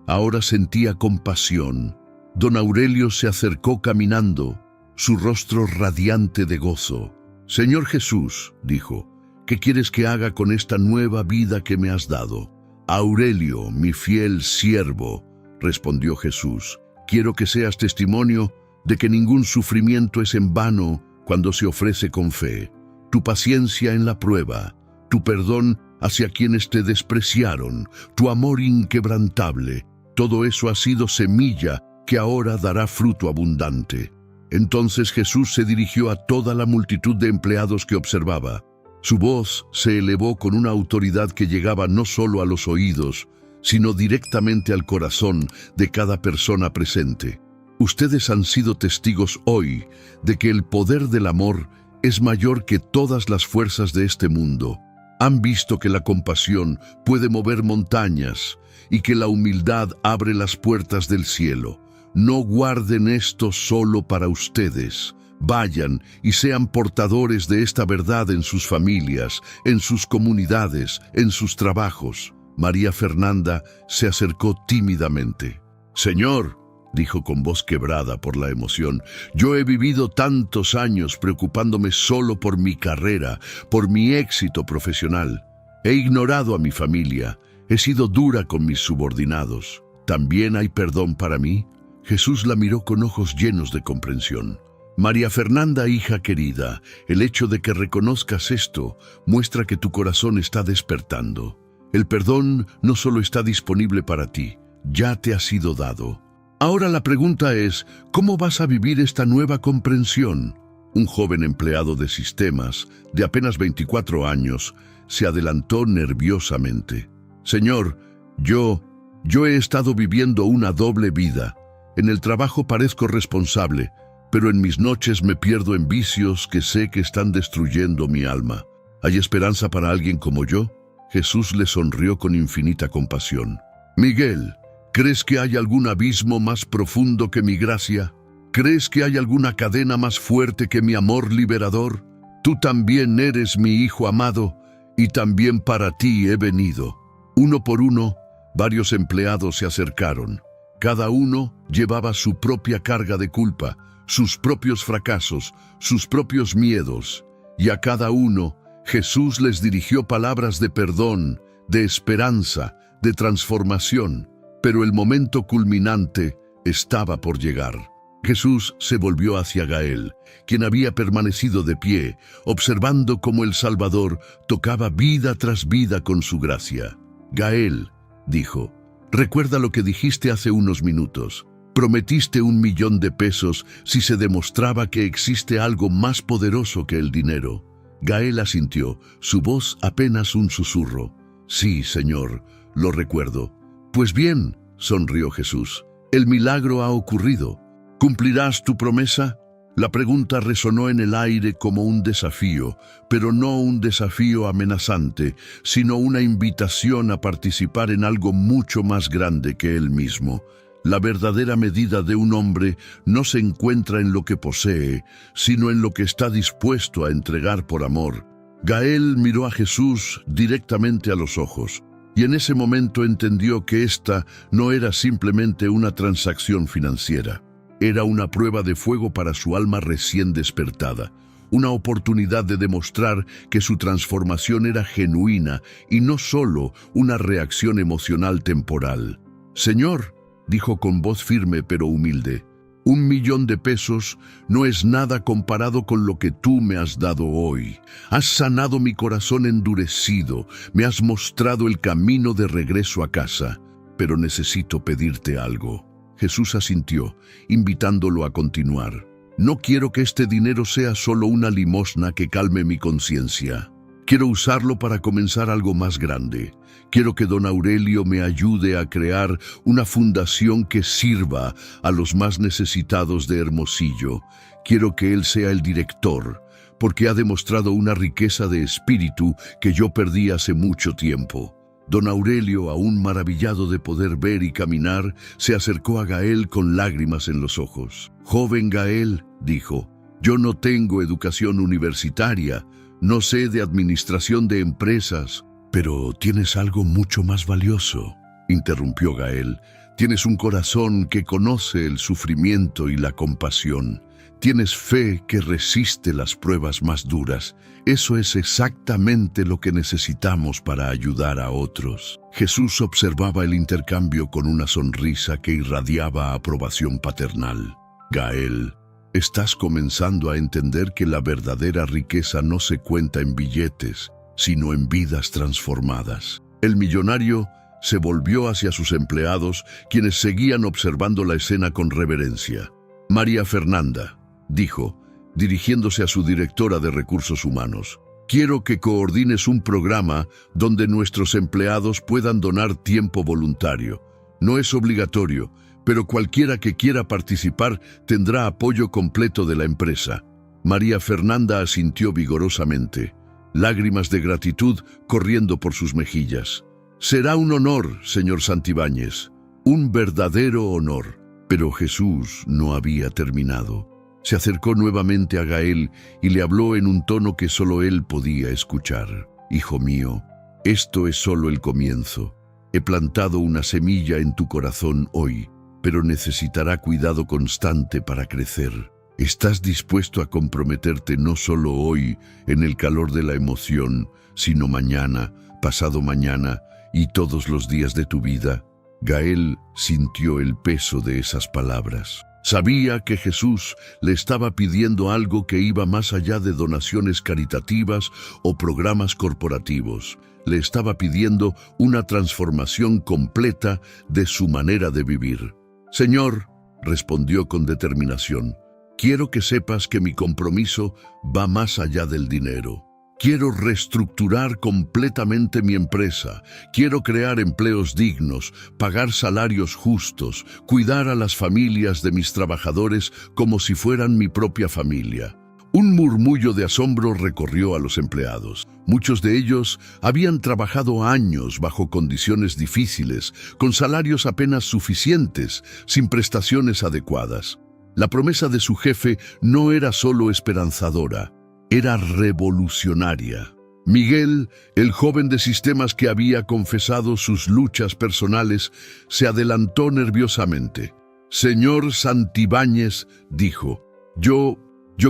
ahora sentía compasión. Don Aurelio se acercó caminando, su rostro radiante de gozo. «Señor Jesús», dijo, «¿qué quieres que haga con esta nueva vida que me has dado?» «Aurelio, mi fiel siervo», respondió Jesús, «quiero que seas testimonio de que ningún sufrimiento es en vano cuando se ofrece con fe. Tu paciencia en la prueba, tu perdón hacia quienes te despreciaron, tu amor inquebrantable, todo eso ha sido semilla que ahora dará fruto abundante». Entonces Jesús se dirigió a toda la multitud de empleados que observaba. Su voz se elevó con una autoridad que llegaba no solo a los oídos, sino directamente al corazón de cada persona presente. Ustedes han sido testigos hoy de que el poder del amor es mayor que todas las fuerzas de este mundo. Han visto que la compasión puede mover montañas y que la humildad abre las puertas del cielo. No guarden esto solo para ustedes. Vayan y sean portadores de esta verdad en sus familias, en sus comunidades, en sus trabajos. María Fernanda se acercó tímidamente. «Señor», dijo con voz quebrada por la emoción, «yo he vivido tantos años preocupándome solo por mi carrera, por mi éxito profesional. He ignorado a mi familia, he sido dura con mis subordinados. ¿También hay perdón para mí?» Jesús la miró con ojos llenos de comprensión. «María Fernanda, hija querida, el hecho de que reconozcas esto muestra que tu corazón está despertando. El perdón no solo está disponible para ti, ya te ha sido dado. Ahora la pregunta es, ¿cómo vas a vivir esta nueva comprensión?» Un joven empleado de sistemas, de apenas 24 años, se adelantó nerviosamente. «Señor, yo he estado viviendo una doble vida. En el trabajo parezco responsable, pero en mis noches me pierdo en vicios que sé que están destruyendo mi alma. ¿Hay esperanza para alguien como yo?» Jesús le sonrió con infinita compasión. «Miguel, ¿crees que hay algún abismo más profundo que mi gracia? ¿Crees que hay alguna cadena más fuerte que mi amor liberador? Tú también eres mi hijo amado, y también para ti he venido». Uno por uno, varios empleados se acercaron. Cada uno llevaba su propia carga de culpa, sus propios fracasos, sus propios miedos, y a cada uno Jesús les dirigió palabras de perdón, de esperanza, de transformación, pero el momento culminante estaba por llegar. Jesús se volvió hacia Gael, quien había permanecido de pie, observando cómo el Salvador tocaba vida tras vida con su gracia. «Gael», dijo, «recuerda lo que dijiste hace unos minutos. Prometiste $1.000.000 pesos si se demostraba que existe algo más poderoso que el dinero». Gael asintió, su voz apenas un susurro. «Sí, Señor, lo recuerdo». «Pues bien», sonrió Jesús. El milagro ha ocurrido. ¿Cumplirás tu promesa? La pregunta resonó en el aire como un desafío, pero no un desafío amenazante, sino una invitación a participar en algo mucho más grande que él mismo. La verdadera medida de un hombre no se encuentra en lo que posee, sino en lo que está dispuesto a entregar por amor. Gael miró a Jesús directamente a los ojos, y en ese momento entendió que esta no era simplemente una transacción financiera. Era una prueba de fuego para su alma recién despertada, una oportunidad de demostrar que su transformación era genuina y no solo una reacción emocional temporal. «Señor», dijo con voz firme pero humilde, $1.000.000 no es nada comparado con lo que tú me has dado hoy. Has sanado mi corazón endurecido, me has mostrado el camino de regreso a casa, pero necesito pedirte algo». Jesús asintió, invitándolo a continuar. «No quiero que este dinero sea solo una limosna que calme mi conciencia. Quiero usarlo para comenzar algo más grande. Quiero que don Aurelio me ayude a crear una fundación que sirva a los más necesitados de Hermosillo. Quiero que él sea el director, porque ha demostrado una riqueza de espíritu que yo perdí hace mucho tiempo». Don Aurelio, aún maravillado de poder ver y caminar, se acercó a Gael con lágrimas en los ojos. «Joven Gael», dijo, «yo no tengo educación universitaria, no sé de administración de empresas». «Pero tienes algo mucho más valioso», interrumpió Gael. «Tienes un corazón que conoce el sufrimiento y la compasión. Tienes fe que resiste las pruebas más duras. Eso es exactamente lo que necesitamos para ayudar a otros». Jesús observaba el intercambio con una sonrisa que irradiaba aprobación paternal. «Gael, estás comenzando a entender que la verdadera riqueza no se cuenta en billetes, sino en vidas transformadas». El millonario se volvió hacia sus empleados, quienes seguían observando la escena con reverencia. «María Fernanda», dijo, dirigiéndose a su directora de recursos humanos, «quiero que coordines un programa donde nuestros empleados puedan donar tiempo voluntario. No es obligatorio, pero cualquiera que quiera participar tendrá apoyo completo de la empresa». María Fernanda asintió vigorosamente, lágrimas de gratitud corriendo por sus mejillas. «Será un honor, señor Santibáñez, un verdadero honor». Pero Jesús no había terminado. Se acercó nuevamente a Gael y le habló en un tono que solo él podía escuchar. «Hijo mío, esto es solo el comienzo. He plantado una semilla en tu corazón hoy, pero necesitará cuidado constante para crecer. ¿Estás dispuesto a comprometerte no solo hoy, en el calor de la emoción, sino mañana, pasado mañana y todos los días de tu vida?» Gael sintió el peso de esas palabras. Sabía que Jesús le estaba pidiendo algo que iba más allá de donaciones caritativas o programas corporativos. Le estaba pidiendo una transformación completa de su manera de vivir. «Señor», respondió con determinación, «quiero que sepas que mi compromiso va más allá del dinero. Quiero reestructurar completamente mi empresa. Quiero crear empleos dignos, pagar salarios justos, cuidar a las familias de mis trabajadores como si fueran mi propia familia». Un murmullo de asombro recorrió a los empleados. Muchos de ellos habían trabajado años bajo condiciones difíciles, con salarios apenas suficientes, sin prestaciones adecuadas. La promesa de su jefe no era solo esperanzadora, era revolucionaria. Miguel, el joven de sistemas que había confesado sus luchas personales, se adelantó nerviosamente. «Señor Santibáñez», dijo, yo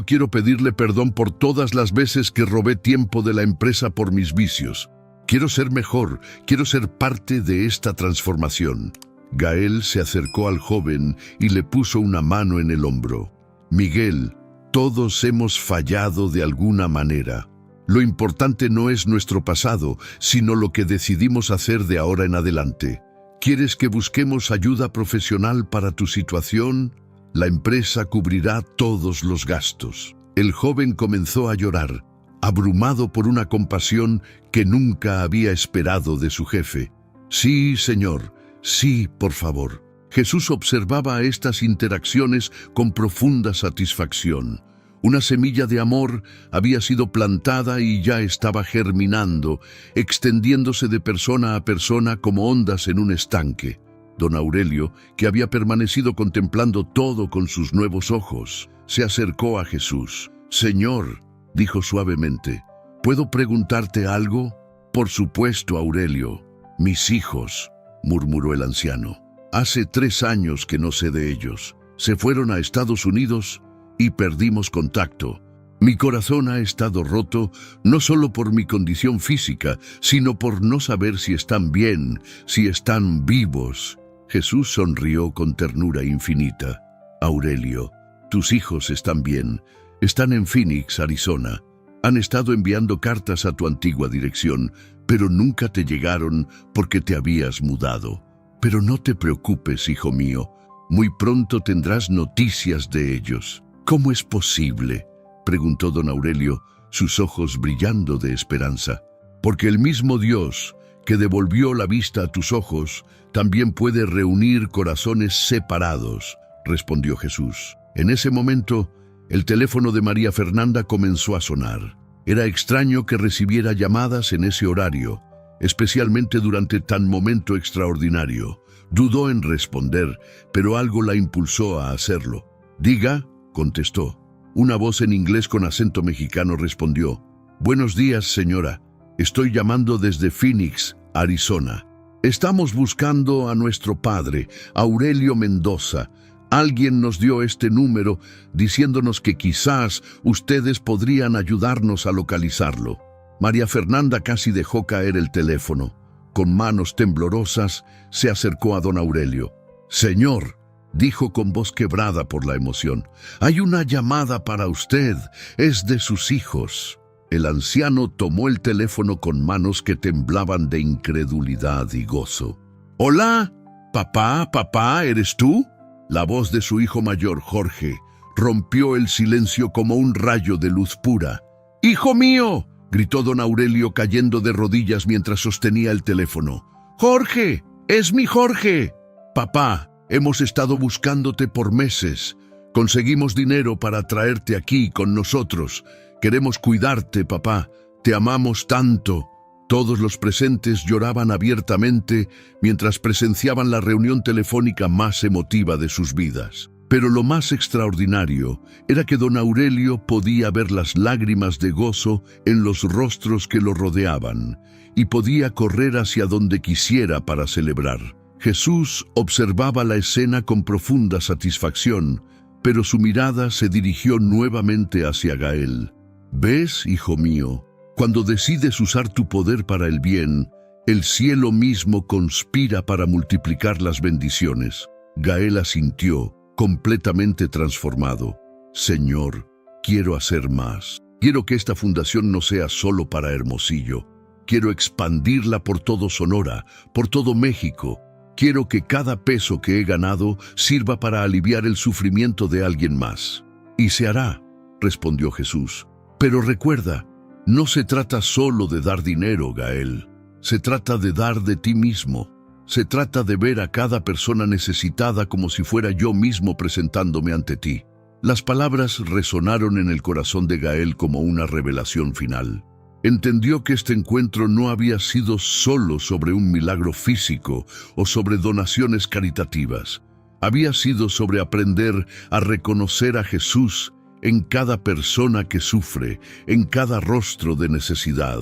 quiero pedirle perdón por todas las veces que robé tiempo de la empresa por mis vicios. Quiero ser mejor, quiero ser parte de esta transformación». Gael se acercó al joven y le puso una mano en el hombro. «Miguel, todos hemos fallado de alguna manera. Lo importante no es nuestro pasado, sino lo que decidimos hacer de ahora en adelante. ¿Quieres que busquemos ayuda profesional para tu situación? La empresa cubrirá todos los gastos». El joven comenzó a llorar, abrumado por una compasión que nunca había esperado de su jefe. «Sí, señor, Sí, por favor. Jesús observaba estas interacciones con profunda satisfacción. Una semilla de amor había sido plantada y ya estaba germinando, extendiéndose de persona a persona como ondas en un estanque. Don Aurelio, que había permanecido contemplando todo con sus nuevos ojos, se acercó a Jesús. «Señor», dijo suavemente, «¿puedo preguntarte algo?» «Por supuesto, Aurelio». «Mis hijos», murmuró el anciano. «Hace 3 años que no sé de ellos. Se fueron a Estados Unidos y perdimos contacto. Mi corazón ha estado roto no solo por mi condición física, sino por no saber si están bien, si están vivos». Jesús sonrió con ternura infinita. «Aurelio, tus hijos están bien. Están en Phoenix, Arizona. Han estado enviando cartas a tu antigua dirección, pero nunca te llegaron porque te habías mudado. Pero no te preocupes, hijo mío. Muy pronto tendrás noticias de ellos». «¿Cómo es posible?», preguntó don Aurelio, sus ojos brillando de esperanza. «Porque el mismo Dios que devolvió la vista a tus ojos también puede reunir corazones separados», respondió Jesús. En ese momento, el teléfono de María Fernanda comenzó a sonar. Era extraño que recibiera llamadas en ese horario, especialmente durante tan momento extraordinario. Dudó en responder, pero algo la impulsó a hacerlo. «Diga», contestó. Una voz en inglés con acento mexicano respondió. «Buenos días, señora. Estoy llamando desde Phoenix, Arizona. Estamos buscando a nuestro padre, Aurelio Mendoza. Alguien nos dio este número diciéndonos que quizás ustedes podrían ayudarnos a localizarlo». María Fernanda casi dejó caer el teléfono. Con manos temblorosas, se acercó a don Aurelio. «Señor», dijo con voz quebrada por la emoción, «hay una llamada para usted. Es de sus hijos». El anciano tomó el teléfono con manos que temblaban de incredulidad y gozo. «Hola, papá, ¿eres tú?». La voz de su hijo mayor, Jorge, rompió el silencio como un rayo de luz pura. «¡Hijo mío!», gritó don Aurelio cayendo de rodillas mientras sostenía el teléfono. «¡Jorge! ¡Es mi Jorge!». «Papá, hemos estado buscándote por meses. Conseguimos dinero para traerte aquí con nosotros. Queremos cuidarte, papá. Te amamos tanto». Todos los presentes lloraban abiertamente mientras presenciaban la reunión telefónica más emotiva de sus vidas. Pero lo más extraordinario era que don Aurelio podía ver las lágrimas de gozo en los rostros que lo rodeaban y podía correr hacia donde quisiera para celebrar. Jesús observaba la escena con profunda satisfacción, pero su mirada se dirigió nuevamente hacia Gael. «¿Ves, hijo mío? Cuando decides usar tu poder para el bien, el cielo mismo conspira para multiplicar las bendiciones». Gael asintió, completamente transformado. «Señor, quiero hacer más. Quiero que esta fundación no sea solo para Hermosillo. Quiero expandirla por todo Sonora, por todo México. Quiero que cada peso que he ganado sirva para aliviar el sufrimiento de alguien más». «Y se hará», respondió Jesús. «Pero recuerda, no se trata solo de dar dinero, Gael. Se trata de dar de ti mismo. Se trata de ver a cada persona necesitada como si fuera yo mismo presentándome ante ti». Las palabras resonaron en el corazón de Gael como una revelación final. Entendió que este encuentro no había sido solo sobre un milagro físico o sobre donaciones caritativas. Había sido sobre aprender a reconocer a Jesús en cada persona que sufre, en cada rostro de necesidad,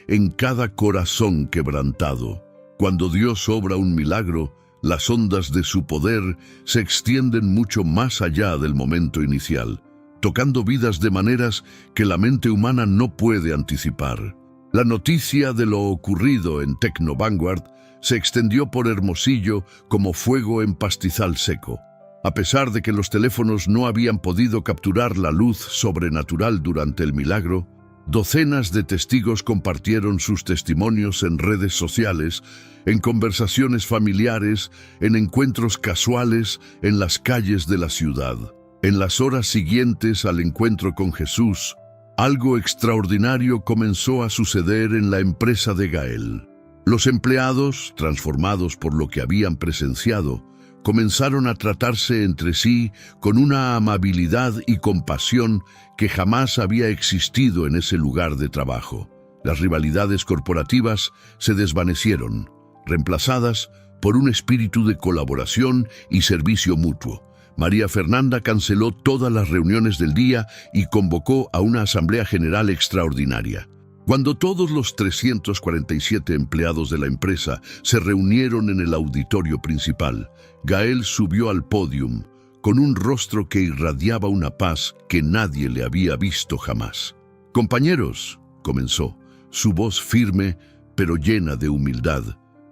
en cada corazón quebrantado. Cuando Dios obra un milagro, las ondas de su poder se extienden mucho más allá del momento inicial, tocando vidas de maneras que la mente humana no puede anticipar. La noticia de lo ocurrido en Tecno Vanguard se extendió por Hermosillo como fuego en pastizal seco. A pesar de que los teléfonos no habían podido capturar la luz sobrenatural durante el milagro, docenas de testigos compartieron sus testimonios en redes sociales, en conversaciones familiares, en encuentros casuales en las calles de la ciudad. En las horas siguientes al encuentro con Jesús, algo extraordinario comenzó a suceder en la empresa de Gael. Los empleados, transformados por lo que habían presenciado, comenzaron a tratarse entre sí con una amabilidad y compasión que jamás había existido en ese lugar de trabajo. Las rivalidades corporativas se desvanecieron, reemplazadas por un espíritu de colaboración y servicio mutuo. María Fernanda canceló todas las reuniones del día y convocó a una asamblea general extraordinaria. Cuando todos los 347 empleados de la empresa se reunieron en el auditorio principal, Gael subió al podium con un rostro que irradiaba una paz que nadie le había visto jamás. «Compañeros», comenzó, su voz firme pero llena de humildad,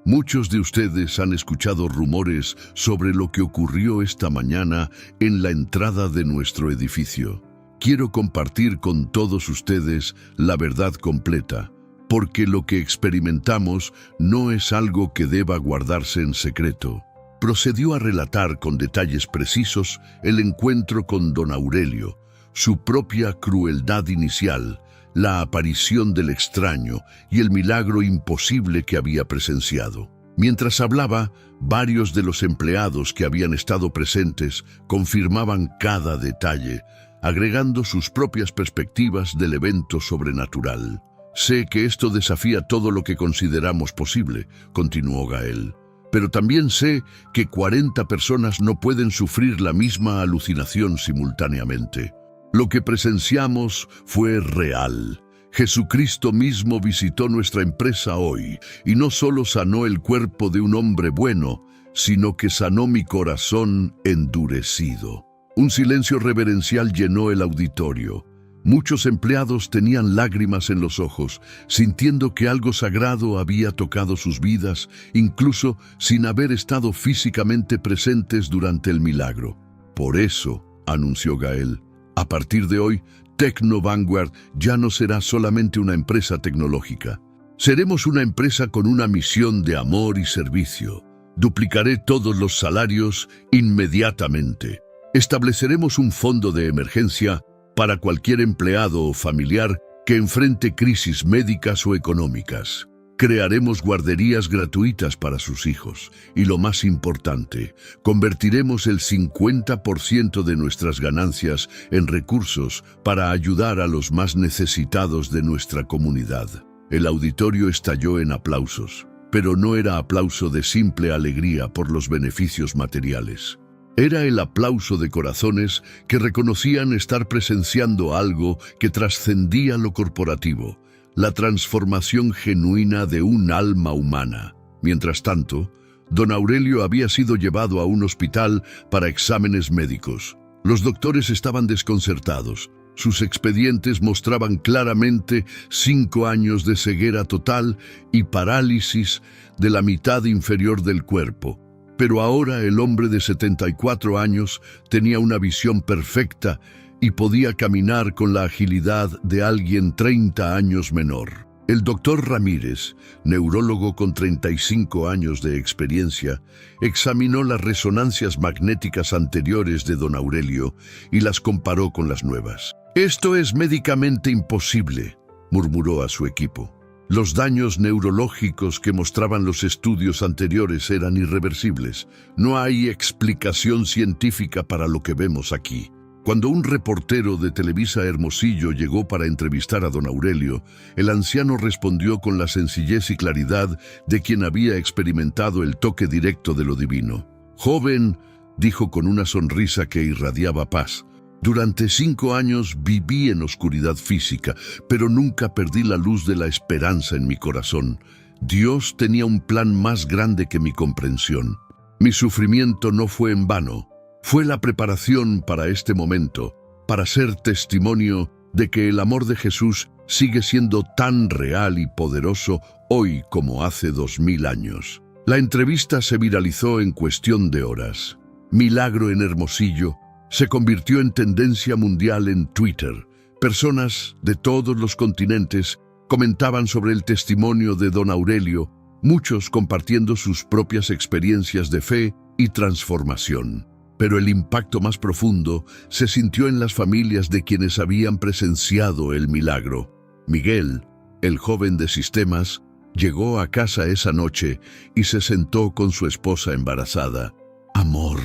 «muchos de ustedes han escuchado rumores sobre lo que ocurrió esta mañana en la entrada de nuestro edificio. Quiero compartir con todos ustedes la verdad completa, porque lo que experimentamos no es algo que deba guardarse en secreto». Procedió a relatar con detalles precisos el encuentro con don Aurelio, su propia crueldad inicial, la aparición del extraño y el milagro imposible que había presenciado. Mientras hablaba, varios de los empleados que habían estado presentes confirmaban cada detalle, agregando sus propias perspectivas del evento sobrenatural. «Sé que esto desafía todo lo que consideramos posible», continuó Gael, «pero también sé que 40 personas no pueden sufrir la misma alucinación simultáneamente. Lo que presenciamos fue real. Jesucristo mismo visitó nuestra empresa hoy y no solo sanó el cuerpo de un hombre bueno, sino que sanó mi corazón endurecido». Un silencio reverencial llenó el auditorio. Muchos empleados tenían lágrimas en los ojos, sintiendo que algo sagrado había tocado sus vidas, incluso sin haber estado físicamente presentes durante el milagro. «Por eso», anunció Gael, «a partir de hoy, Tecno Vanguard ya no será solamente una empresa tecnológica. Seremos una empresa con una misión de amor y servicio. Duplicaré todos los salarios inmediatamente. Estableceremos un fondo de emergencia para cualquier empleado o familiar que enfrente crisis médicas o económicas. Crearemos guarderías gratuitas para sus hijos. Y lo más importante, convertiremos el 50% de nuestras ganancias en recursos para ayudar a los más necesitados de nuestra comunidad». El auditorio estalló en aplausos, pero no era aplauso de simple alegría por los beneficios materiales. Era el aplauso de corazones que reconocían estar presenciando algo que trascendía lo corporativo, la transformación genuina de un alma humana. Mientras tanto, don Aurelio había sido llevado a un hospital para exámenes médicos. Los doctores estaban desconcertados. Sus expedientes mostraban claramente 5 años de ceguera total y parálisis de la mitad inferior del cuerpo. Pero ahora el hombre de 74 años tenía una visión perfecta y podía caminar con la agilidad de alguien 30 años menor. El doctor Ramírez, neurólogo con 35 años de experiencia, examinó las resonancias magnéticas anteriores de don Aurelio y las comparó con las nuevas. «Esto es médicamente imposible», murmuró a su equipo. Los daños neurológicos que mostraban los estudios anteriores eran irreversibles. No hay explicación científica para lo que vemos aquí. Cuando un reportero de Televisa Hermosillo llegó para entrevistar a don Aurelio, el anciano respondió con la sencillez y claridad de quien había experimentado el toque directo de lo divino. «Joven», dijo con una sonrisa que irradiaba paz, «durante 5 años viví en oscuridad física, pero nunca perdí la luz de la esperanza en mi corazón. Dios tenía un plan más grande que mi comprensión. Mi sufrimiento no fue en vano. Fue la preparación para este momento, para ser testimonio de que el amor de Jesús sigue siendo tan real y poderoso hoy como hace 2000 años. La entrevista se viralizó en cuestión de horas. Milagro en Hermosillo se convirtió en tendencia mundial en Twitter. Personas de todos los continentes comentaban sobre el testimonio de don Aurelio, muchos compartiendo sus propias experiencias de fe y transformación. Pero el impacto más profundo se sintió en las familias de quienes habían presenciado el milagro. Miguel, el joven de sistemas, Llegó a casa esa noche y se sentó con su esposa embarazada. «Amor»,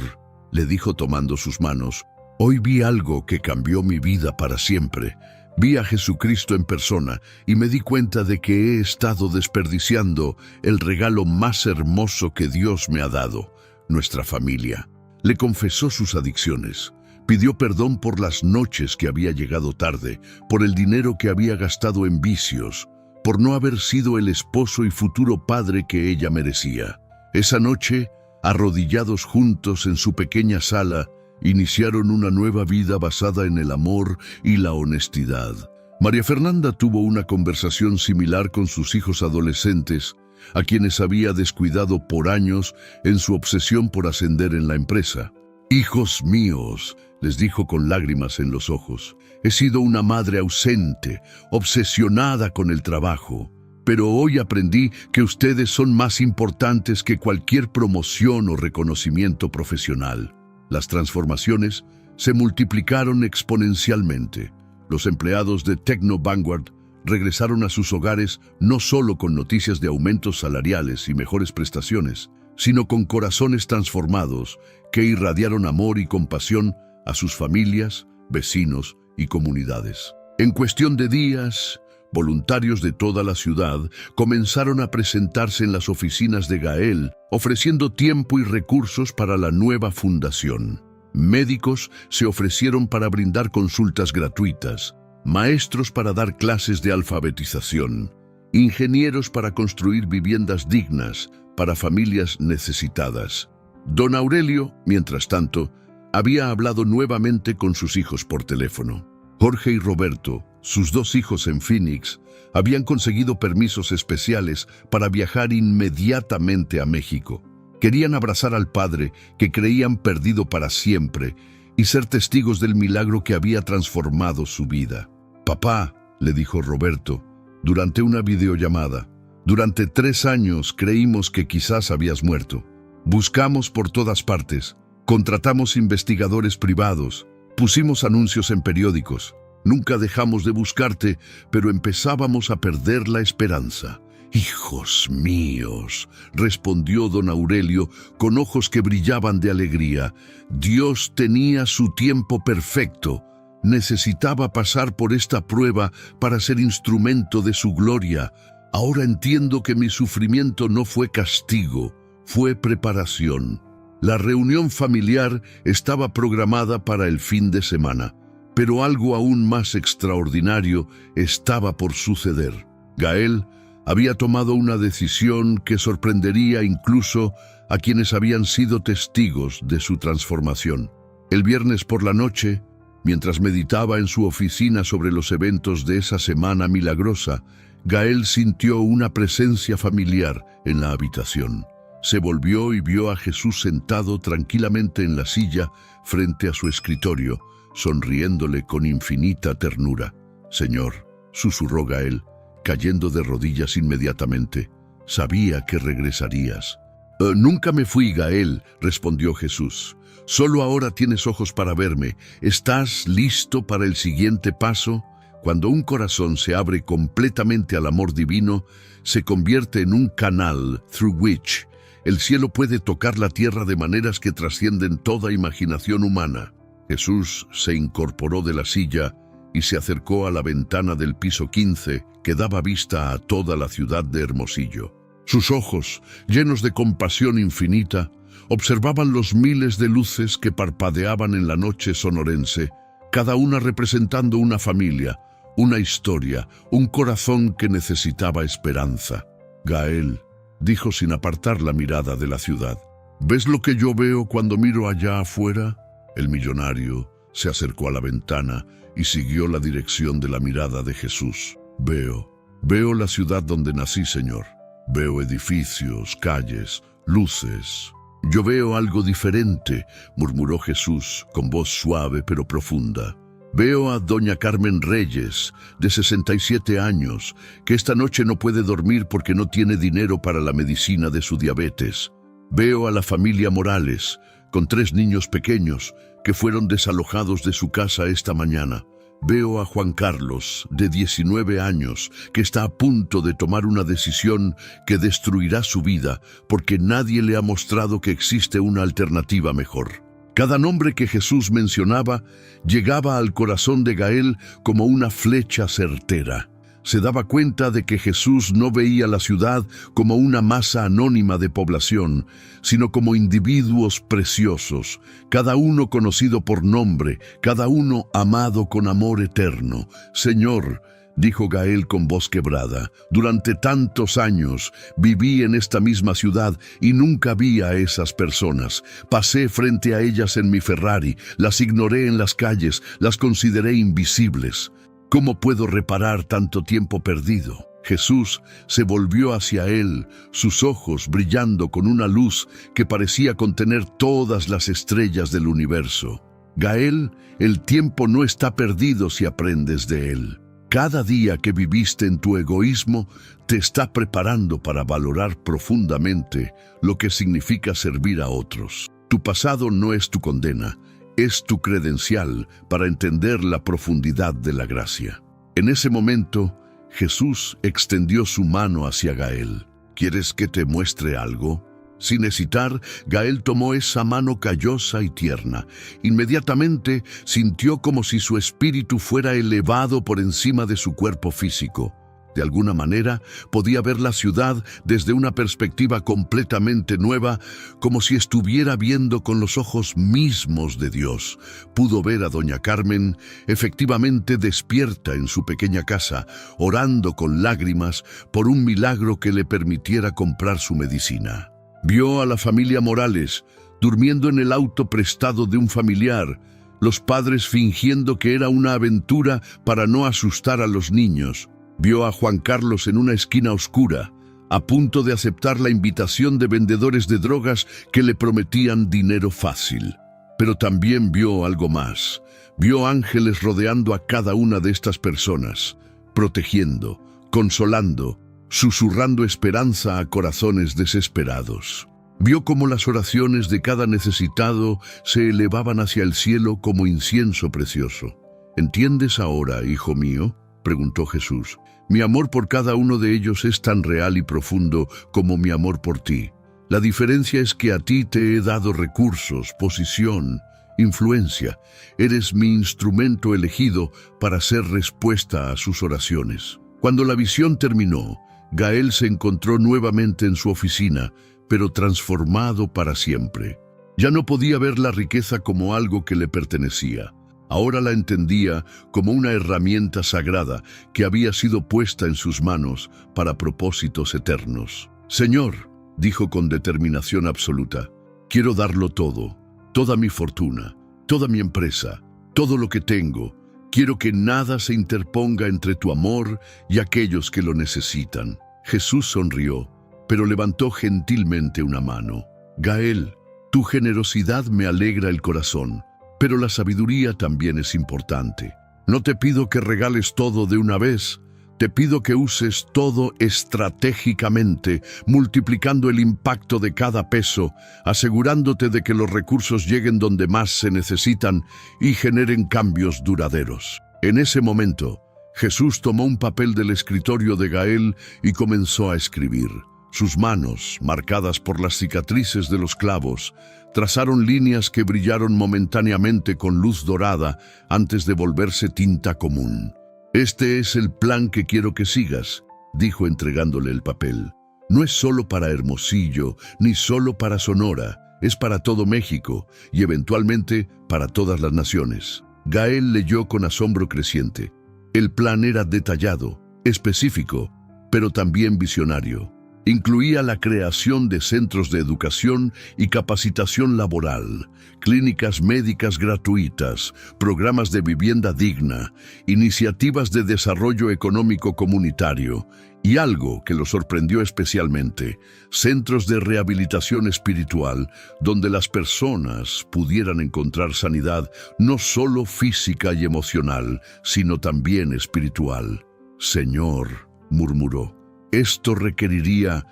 le dijo tomando sus manos, «hoy vi algo que cambió mi vida para siempre. Vi a Jesucristo en persona y me di cuenta de que he estado desperdiciando el regalo más hermoso que Dios me ha dado, nuestra familia». Le confesó sus adicciones. Pidió perdón por las noches que había llegado tarde, por el dinero que había gastado en vicios, por no haber sido el esposo y futuro padre que ella merecía. Esa noche, arrodillados juntos en su pequeña sala, iniciaron una nueva vida basada en el amor y la honestidad. María Fernanda tuvo una conversación similar con sus hijos adolescentes, a quienes había descuidado por años en su obsesión por ascender en la empresa. «Hijos míos», les dijo con lágrimas en los ojos, «he sido una madre ausente, obsesionada con el trabajo, pero hoy aprendí que ustedes son más importantes que cualquier promoción o reconocimiento profesional». Las transformaciones se multiplicaron exponencialmente. Los empleados de Techno Vanguard regresaron a sus hogares no solo con noticias de aumentos salariales y mejores prestaciones, sino con corazones transformados que irradiaron amor y compasión a sus familias, vecinos y comunidades. En cuestión de días, voluntarios de toda la ciudad comenzaron a presentarse en las oficinas de Gael, ofreciendo tiempo y recursos para la nueva fundación. Médicos se ofrecieron para brindar consultas gratuitas, maestros para dar clases de alfabetización, ingenieros para construir viviendas dignas para familias necesitadas. Don Aurelio, mientras tanto, había hablado nuevamente con sus hijos por teléfono. Jorge y Roberto, sus dos hijos en Phoenix, habían conseguido permisos especiales para viajar inmediatamente a México. Querían abrazar al padre que creían perdido para siempre y ser testigos del milagro que había transformado su vida. «Papá», le dijo Roberto, durante una videollamada, «durante 3 años creímos que quizás habías muerto. Buscamos por todas partes, contratamos investigadores privados, pusimos anuncios en periódicos. Nunca dejamos de buscarte, pero empezábamos a perder la esperanza». «Hijos míos», respondió don Aurelio con ojos que brillaban de alegría, «Dios tenía su tiempo perfecto. Necesitaba pasar por esta prueba para ser instrumento de su gloria. Ahora entiendo que mi sufrimiento no fue castigo, fue preparación». La reunión familiar estaba programada para el fin de semana, pero algo aún más extraordinario estaba por suceder. Gael había tomado una decisión que sorprendería incluso a quienes habían sido testigos de su transformación. El viernes por la noche, mientras meditaba en su oficina sobre los eventos de esa semana milagrosa, Gael sintió una presencia familiar en la habitación. Se volvió y vio a Jesús sentado tranquilamente en la silla frente a su escritorio, sonriéndole con infinita ternura. «Señor», susurró Gael, cayendo de rodillas inmediatamente, «sabía que regresarías». «Nunca me fui, Gael», respondió Jesús. «Solo ahora tienes ojos para verme. ¿Estás listo para el siguiente paso?» Cuando un corazón se abre completamente al amor divino, se convierte en un canal through which el cielo puede tocar la tierra de maneras que trascienden toda imaginación humana. Jesús se incorporó de la silla y se acercó a la ventana del piso 15 que daba vista a toda la ciudad de Hermosillo. Sus ojos, llenos de compasión infinita, observaban los miles de luces que parpadeaban en la noche sonorense, cada una representando una familia, una historia, un corazón que necesitaba esperanza. «Gael», dijo sin apartar la mirada de la ciudad, «¿ves lo que yo veo cuando miro allá afuera?» El millonario se acercó a la ventana y siguió la dirección de la mirada de Jesús. Veo la ciudad donde nací, Señor. Veo edificios, calles, luces». «Yo veo algo diferente», murmuró Jesús con voz suave pero profunda. «Veo a doña Carmen Reyes, de 67 años, que esta noche no puede dormir porque no tiene dinero para la medicina de su diabetes. Veo a la familia Morales, con 3 niños pequeños, que fueron desalojados de su casa esta mañana. Veo a Juan Carlos, de 19 años, que está a punto de tomar una decisión que destruirá su vida porque nadie le ha mostrado que existe una alternativa mejor. Cada nombre que Jesús mencionaba llegaba al corazón de Gael como una flecha certera. Se daba cuenta de que Jesús no veía la ciudad como una masa anónima de población, sino como individuos preciosos, cada uno conocido por nombre, cada uno amado con amor eterno. Señor, dijo Gael con voz quebrada, durante tantos años viví en esta misma ciudad y nunca vi a esas personas. Pasé frente a ellas en mi Ferrari, las ignoré en las calles, las consideré invisibles. ¿Cómo puedo reparar tanto tiempo perdido? Jesús se volvió hacia él, sus ojos brillando con una luz que parecía contener todas las estrellas del universo. Gael, el tiempo no está perdido si aprendes de él. Cada día que viviste en tu egoísmo te está preparando para valorar profundamente lo que significa servir a otros. Tu pasado no es tu condena. Es tu credencial para entender la profundidad de la gracia. En ese momento, Jesús extendió su mano hacia Gael. ¿Quieres que te muestre algo? Sin hesitar, Gael tomó esa mano callosa y tierna. Inmediatamente sintió como si su espíritu fuera elevado por encima de su cuerpo físico. De alguna manera, podía ver la ciudad desde una perspectiva completamente nueva, como si estuviera viendo con los ojos mismos de Dios. Pudo ver a doña Carmen efectivamente despierta en su pequeña casa, orando con lágrimas por un milagro que le permitiera comprar su medicina. Vio a la familia Morales durmiendo en el auto prestado de un familiar, los padres fingiendo que era una aventura para no asustar a los niños. Vio a Juan Carlos en una esquina oscura, a punto de aceptar la invitación de vendedores de drogas que le prometían dinero fácil. Pero también vio algo más. Vio ángeles rodeando a cada una de estas personas, protegiendo, consolando, susurrando esperanza a corazones desesperados. Vio cómo las oraciones de cada necesitado se elevaban hacia el cielo como incienso precioso. ¿Entiendes ahora, hijo mío?, preguntó Jesús. Mi amor por cada uno de ellos es tan real y profundo como mi amor por ti. La diferencia es que a ti te he dado recursos, posición, influencia. Eres mi instrumento elegido para ser respuesta a sus oraciones. Cuando la visión terminó, Gael se encontró nuevamente en su oficina, pero transformado para siempre. Ya no podía ver la riqueza como algo que le pertenecía. Ahora la entendía como una herramienta sagrada que había sido puesta en sus manos para propósitos eternos. Señor, dijo con determinación absoluta, quiero darlo todo, toda mi fortuna, toda mi empresa, todo lo que tengo. Quiero que nada se interponga entre tu amor y aquellos que lo necesitan. Jesús sonrió, pero levantó gentilmente una mano. Gael, tu generosidad me alegra el corazón. Pero la sabiduría también es importante. No te pido que regales todo de una vez, te pido que uses todo estratégicamente, multiplicando el impacto de cada peso, asegurándote de que los recursos lleguen donde más se necesitan y generen cambios duraderos. En ese momento, Jesús tomó un papel del escritorio de Gael y comenzó a escribir. Sus manos, marcadas por las cicatrices de los clavos, trazaron líneas que brillaron momentáneamente con luz dorada antes de volverse tinta común. Este es el plan que quiero que sigas, dijo entregándole el papel. No es solo para Hermosillo, ni solo para Sonora, es para todo México y eventualmente para todas las naciones. Gael leyó con asombro creciente. El plan era detallado, específico, pero también visionario. Incluía la creación de centros de educación y capacitación laboral, clínicas médicas gratuitas, programas de vivienda digna, iniciativas de desarrollo económico comunitario y algo que lo sorprendió especialmente, centros de rehabilitación espiritual donde las personas pudieran encontrar sanidad no solo física y emocional, sino también espiritual. Señor, murmuró. Esto requeriría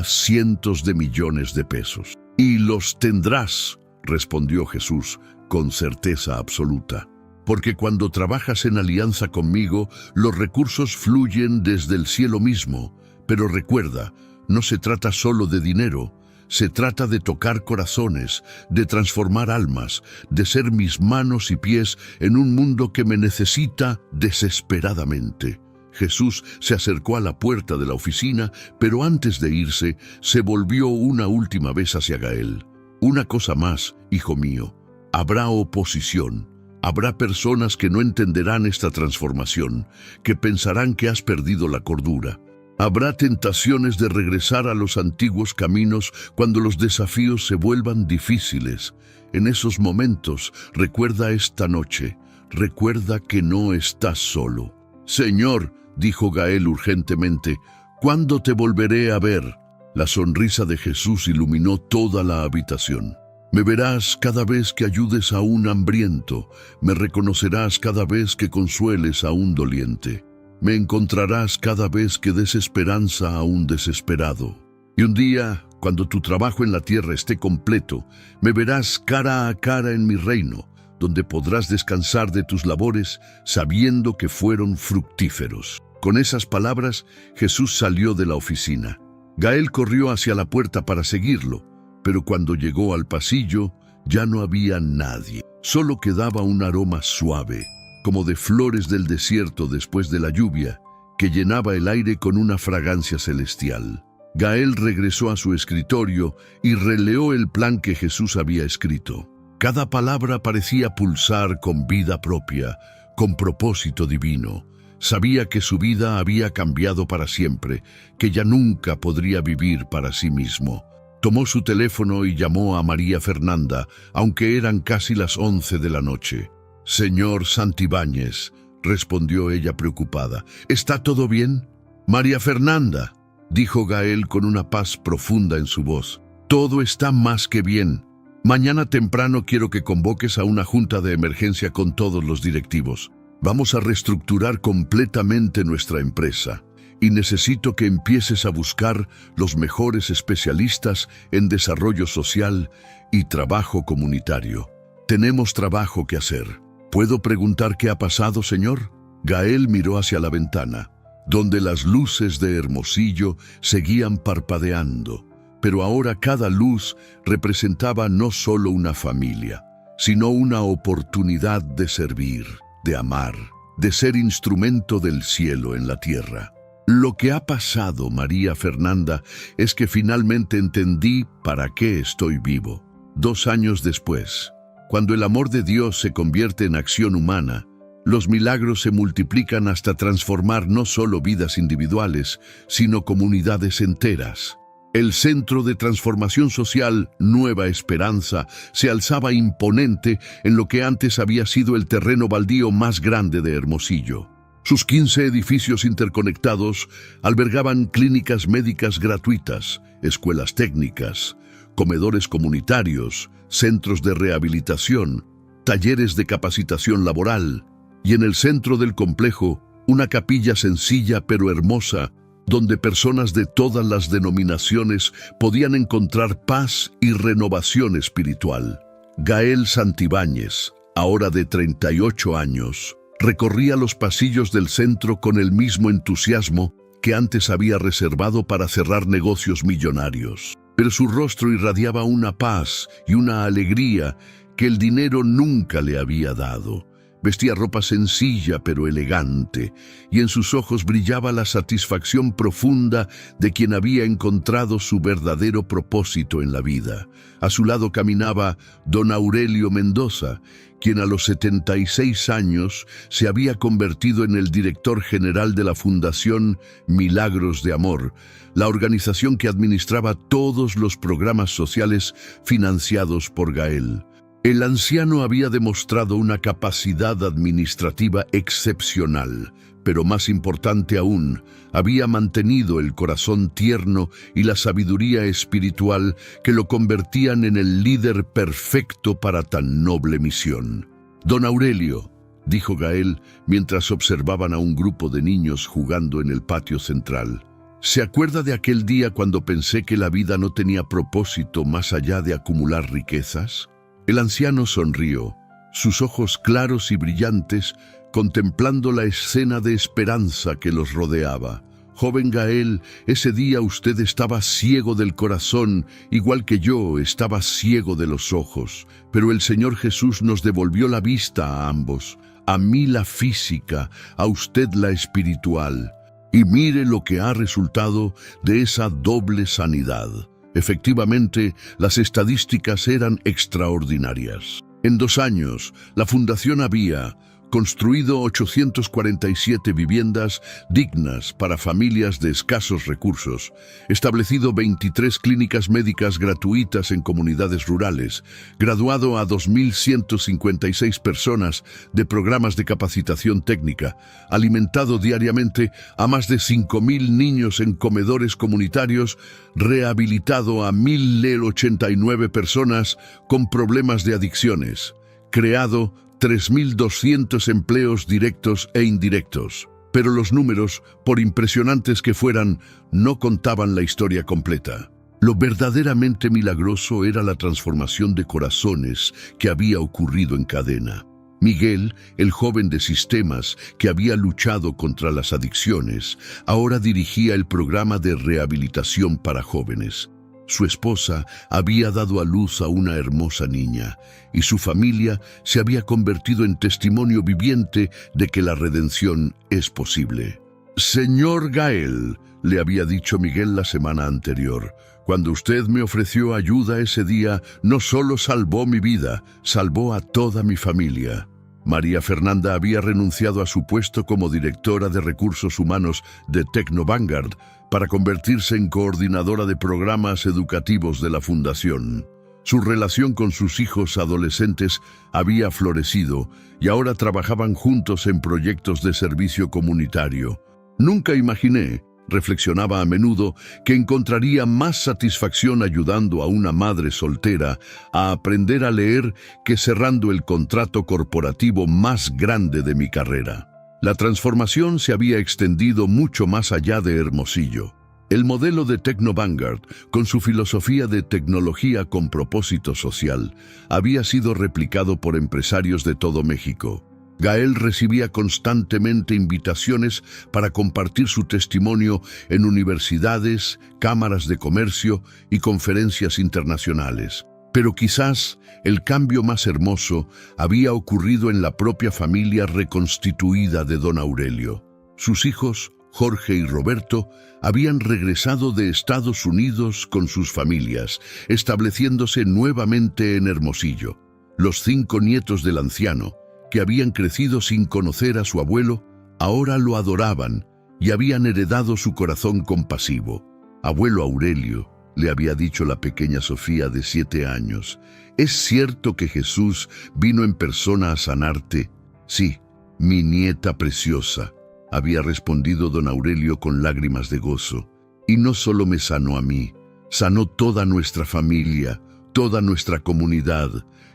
cientos de millones de pesos. Y los tendrás, respondió Jesús con certeza absoluta. porque cuando trabajas en alianza conmigo, los recursos fluyen desde el cielo mismo. Pero recuerda, no se trata solo de dinero, se trata de tocar corazones, de transformar almas, de ser mis manos y pies en un mundo que me necesita desesperadamente. Jesús se acercó a la puerta de la oficina, pero antes de irse, se volvió una última vez hacia Gael. Una cosa más, hijo mío, habrá oposición. Habrá personas que no entenderán esta transformación, que pensarán que has perdido la cordura. Habrá tentaciones de regresar a los antiguos caminos cuando los desafíos se vuelvan difíciles. En esos momentos, recuerda esta noche, recuerda que no estás solo. Señor, dijo Gael urgentemente, ¿cuándo te volveré a ver? La sonrisa de Jesús iluminó toda la habitación. Me verás cada vez que ayudes a un hambriento, me reconocerás cada vez que consueles a un doliente. Me encontrarás cada vez que des esperanza a un desesperado. Y un día, cuando tu trabajo en la tierra esté completo, me verás cara a cara en mi reino, donde podrás descansar de tus labores sabiendo que fueron fructíferos. Con esas palabras, Jesús salió de la oficina. Gael corrió hacia la puerta para seguirlo, pero cuando llegó al pasillo, ya no había nadie. Solo quedaba un aroma suave, como de flores del desierto después de la lluvia, que llenaba el aire con una fragancia celestial. Gael regresó a su escritorio y releó el plan que Jesús había escrito. Cada palabra parecía pulsar con vida propia, con propósito divino. Sabía que su vida había cambiado para siempre, que ya nunca podría vivir para sí mismo. Tomó su teléfono y llamó a María Fernanda, aunque eran casi las 11 de la noche. «Señor Santibáñez», respondió ella preocupada, «¿está todo bien?» «María Fernanda», dijo Gael con una paz profunda en su voz, «todo está más que bien. Mañana temprano quiero que convoques a una junta de emergencia con todos los directivos. Vamos a reestructurar completamente nuestra empresa y necesito que empieces a buscar los mejores especialistas en desarrollo social y trabajo comunitario. Tenemos trabajo que hacer». «¿Puedo preguntar qué ha pasado, señor?» Gael miró hacia la ventana, donde las luces de Hermosillo seguían parpadeando, pero ahora cada luz representaba no solo una familia, sino una oportunidad de servir, de amar, de ser instrumento del cielo en la tierra. «Lo que ha pasado, María Fernanda, es que finalmente entendí para qué estoy vivo. 2 años después, cuando el amor de Dios se convierte en acción humana, los milagros se multiplican hasta transformar no solo vidas individuales, sino comunidades enteras. El Centro de Transformación Social Nueva Esperanza se alzaba imponente en lo que antes había sido el terreno baldío más grande de Hermosillo. Sus 15 edificios interconectados albergaban clínicas médicas gratuitas, escuelas técnicas, comedores comunitarios, centros de rehabilitación, talleres de capacitación laboral, y en el centro del complejo, una capilla sencilla pero hermosa, donde personas de todas las denominaciones podían encontrar paz y renovación espiritual. Gael Santibáñez, ahora de 38 años, recorría los pasillos del centro con el mismo entusiasmo que antes había reservado para cerrar negocios millonarios. Pero su rostro irradiaba una paz y una alegría que el dinero nunca le había dado. Vestía ropa sencilla pero elegante, y en sus ojos brillaba la satisfacción profunda de quien había encontrado su verdadero propósito en la vida. A su lado caminaba don Aurelio Mendoza, quien a los 76 años se había convertido en el director general de la Fundación Milagros de Amor, la organización que administraba todos los programas sociales financiados por Gael. El anciano había demostrado una capacidad administrativa excepcional, pero más importante aún, había mantenido el corazón tierno y la sabiduría espiritual que lo convertían en el líder perfecto para tan noble misión. «Don Aurelio», dijo Gael mientras observaban a un grupo de niños jugando en el patio central, «¿se acuerda de aquel día cuando pensé que la vida no tenía propósito más allá de acumular riquezas?» El anciano sonrió. sus ojos claros y brillantes, contemplando la escena de esperanza que los rodeaba. Joven Gael, ese día usted estaba ciego del corazón, igual que yo estaba ciego de los ojos, pero el Señor Jesús nos devolvió la vista a ambos, a mí la física, a usted la espiritual. Y mire lo que ha resultado de esa doble sanidad. Efectivamente, las estadísticas eran extraordinarias. En 2 años, la Fundación había construido 847 viviendas dignas para familias de escasos recursos, establecido 23 clínicas médicas gratuitas en comunidades rurales, graduado a 2.156 personas de programas de capacitación técnica, alimentado diariamente a más de 5.000 niños en comedores comunitarios, rehabilitado a 1.089 personas con problemas de adicciones, creado 3.200 empleos directos e indirectos. Pero los números, por impresionantes que fueran, no contaban la historia completa. Lo verdaderamente milagroso era la transformación de corazones que había ocurrido en cadena. Miguel, el joven de sistemas que había luchado contra las adicciones, ahora dirigía el programa de rehabilitación para jóvenes. Su esposa había dado a luz a una hermosa niña y su familia se había convertido en testimonio viviente de que la redención es posible. Señor Gael, le había dicho Miguel la semana anterior, cuando usted me ofreció ayuda ese día, no solo salvó mi vida, salvó a toda mi familia. María Fernanda había renunciado a su puesto como directora de recursos humanos de Tecno-Vanguard para convertirse en coordinadora de programas educativos de la Fundación. Su relación con sus hijos adolescentes había florecido y ahora trabajaban juntos en proyectos de servicio comunitario. Nunca imaginé, reflexionaba a menudo, que encontraría más satisfacción ayudando a una madre soltera a aprender a leer que cerrando el contrato corporativo más grande de mi carrera. La transformación se había extendido mucho más allá de Hermosillo. El modelo de Tecno-Vanguard, con su filosofía de tecnología con propósito social, había sido replicado por empresarios de todo México. Gael recibía constantemente invitaciones para compartir su testimonio en universidades, cámaras de comercio y conferencias internacionales. Pero quizás el cambio más hermoso había ocurrido en la propia familia reconstituida de don Aurelio. Sus hijos, Jorge y Roberto, habían regresado de Estados Unidos con sus familias, estableciéndose nuevamente en Hermosillo. Los 5 nietos del anciano, que habían crecido sin conocer a su abuelo, ahora lo adoraban y habían heredado su corazón compasivo. Abuelo Aurelio, le había dicho la pequeña Sofía de 7 años, ¿es cierto que Jesús vino en persona a sanarte? Sí, mi nieta preciosa, había respondido don Aurelio con lágrimas de gozo. Y no solo me sanó a mí, sanó toda nuestra familia, toda nuestra comunidad.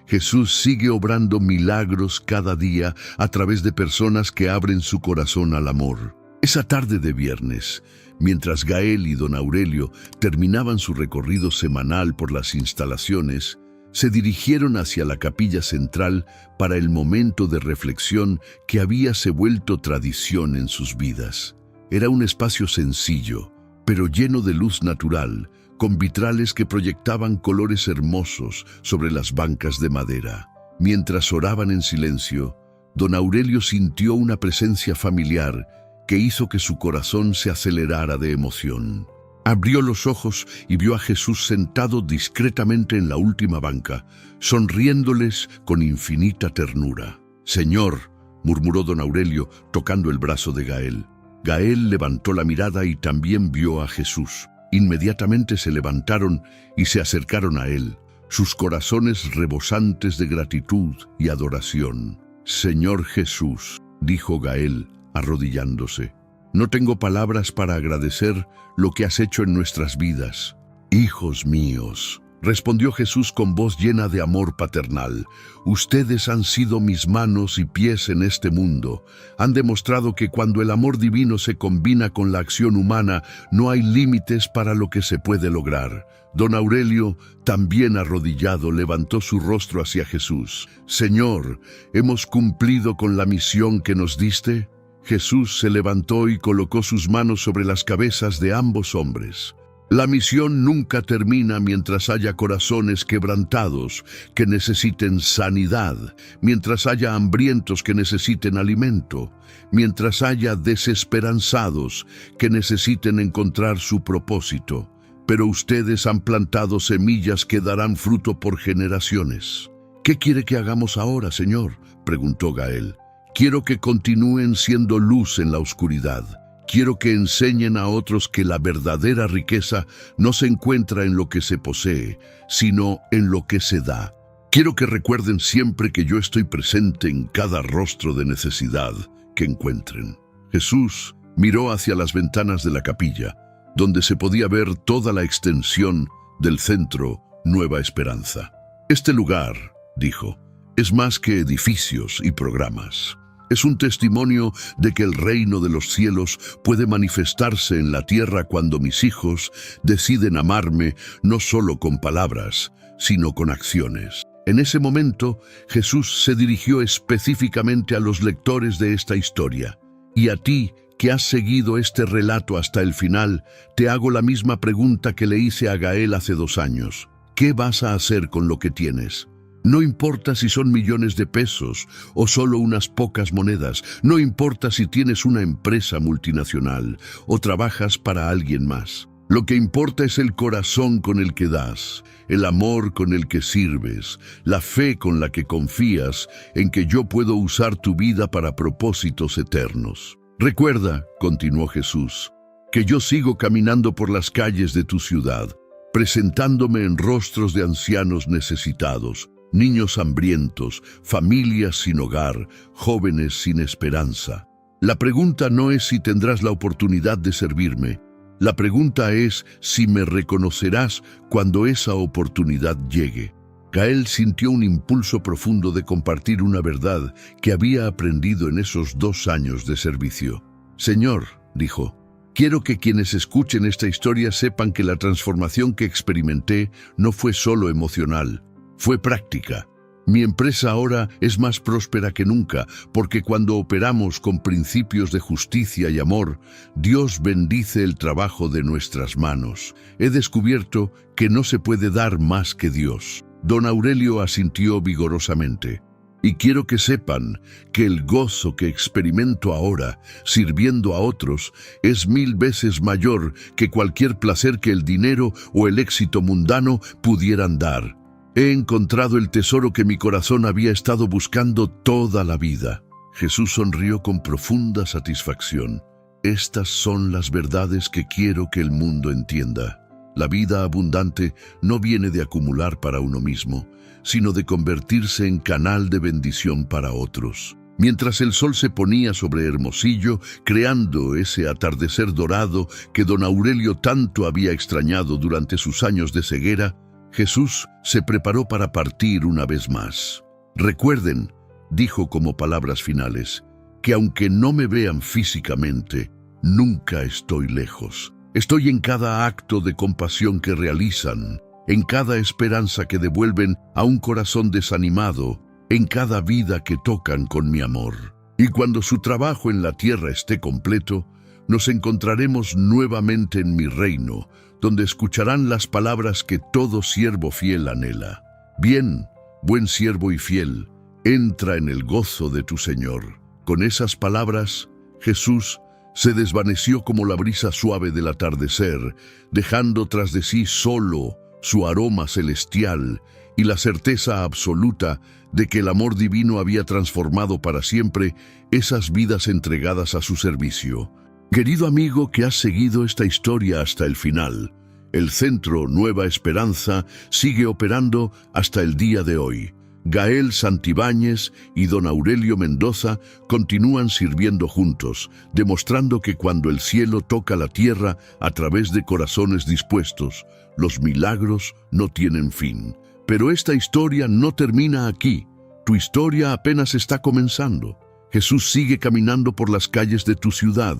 Jesús sigue obrando milagros cada día a través de personas que abren su corazón al amor. Esa tarde de viernes, mientras Gael y don Aurelio terminaban su recorrido semanal por las instalaciones, se dirigieron hacia la capilla central para el momento de reflexión que habíase vuelto tradición en sus vidas. Era un espacio sencillo, pero lleno de luz natural, con vitrales que proyectaban colores hermosos sobre las bancas de madera. Mientras oraban en silencio, don Aurelio sintió una presencia familiar que hizo que su corazón se acelerara de emoción. Abrió los ojos y vio a Jesús sentado discretamente en la última banca, sonriéndoles con infinita ternura. «Señor», murmuró don Aurelio, tocando el brazo de Gael. Gael levantó la mirada y también vio a Jesús. Inmediatamente se levantaron y se acercaron a él, sus corazones rebosantes de gratitud y adoración. «Señor Jesús», dijo Gael, arrodillándose, «no tengo palabras para agradecer lo que has hecho en nuestras vidas. Hijos míos», Respondió Jesús con voz llena de amor paternal. Ustedes han sido mis manos y pies en este mundo. Han demostrado que cuando el amor divino se combina con la acción humana, no hay límites para lo que se puede lograr. Don Aurelio, también arrodillado, levantó su rostro hacia Jesús. Señor, ¿hemos cumplido con la misión que nos diste? Jesús se levantó y colocó sus manos sobre las cabezas de ambos hombres. La misión nunca termina mientras haya corazones quebrantados que necesiten sanidad, mientras haya hambrientos que necesiten alimento, mientras haya desesperanzados que necesiten encontrar su propósito. Pero ustedes han plantado semillas que darán fruto por generaciones. ¿Qué quiere que hagamos ahora, Señor?, preguntó Gael. Quiero que continúen siendo luz en la oscuridad. Quiero que enseñen a otros que la verdadera riqueza no se encuentra en lo que se posee, sino en lo que se da. Quiero que recuerden siempre que yo estoy presente en cada rostro de necesidad que encuentren. Jesús miró hacia las ventanas de la capilla, donde se podía ver toda la extensión del centro Nueva Esperanza. Este lugar, dijo, es más que edificios y programas. Es un testimonio de que el reino de los cielos puede manifestarse en la tierra cuando mis hijos deciden amarme no solo con palabras, sino con acciones. En ese momento, Jesús se dirigió específicamente a los lectores de esta historia. Y a ti, que has seguido este relato hasta el final, te hago la misma pregunta que le hice a Gael hace 2 años. ¿Qué vas a hacer con lo que tienes? No importa si son millones de pesos o solo unas pocas monedas. No importa si tienes una empresa multinacional o trabajas para alguien más. Lo que importa es el corazón con el que das, el amor con el que sirves, la fe con la que confías en que yo puedo usar tu vida para propósitos eternos. Recuerda, continuó Jesús, que yo sigo caminando por las calles de tu ciudad, presentándome en rostros de ancianos necesitados, niños hambrientos, familias sin hogar, jóvenes sin esperanza. La pregunta no es si tendrás la oportunidad de servirme. La pregunta es si me reconocerás cuando esa oportunidad llegue. Gael sintió un impulso profundo de compartir una verdad que había aprendido en esos 2 años de servicio. Señor, dijo, quiero que quienes escuchen esta historia sepan que la transformación que experimenté no fue solo emocional. Fue práctica. Mi empresa ahora es más próspera que nunca, porque cuando operamos con principios de justicia y amor, Dios bendice el trabajo de nuestras manos. He descubierto que no se puede dar más que Dios. Don Aurelio asintió vigorosamente. Y quiero que sepan que el gozo que experimento ahora, sirviendo a otros, es 1000 veces mayor que cualquier placer que el dinero o el éxito mundano pudieran dar. He encontrado el tesoro que mi corazón había estado buscando toda la vida. Jesús sonrió con profunda satisfacción. Estas son las verdades que quiero que el mundo entienda. La vida abundante no viene de acumular para uno mismo, sino de convertirse en canal de bendición para otros. Mientras el sol se ponía sobre Hermosillo, creando ese atardecer dorado que don Aurelio tanto había extrañado durante sus años de ceguera, Jesús se preparó para partir una vez más. Recuerden, dijo como palabras finales, que aunque no me vean físicamente, nunca estoy lejos. Estoy en cada acto de compasión que realizan, en cada esperanza que devuelven a un corazón desanimado, en cada vida que tocan con mi amor. Y cuando su trabajo en la tierra esté completo, nos encontraremos nuevamente en mi reino, donde escucharán las palabras que todo siervo fiel anhela. Bien, buen siervo y fiel, entra en el gozo de tu Señor. Con esas palabras, Jesús se desvaneció como la brisa suave del atardecer, dejando tras de sí solo su aroma celestial y la certeza absoluta de que el amor divino había transformado para siempre esas vidas entregadas a su servicio. Querido amigo que has seguido esta historia hasta el final, el Centro Nueva Esperanza sigue operando hasta el día de hoy. Gael Santibáñez y don Aurelio Mendoza continúan sirviendo juntos, demostrando que cuando el cielo toca la tierra a través de corazones dispuestos, los milagros no tienen fin. Pero esta historia no termina aquí. Tu historia apenas está comenzando. Jesús sigue caminando por las calles de tu ciudad,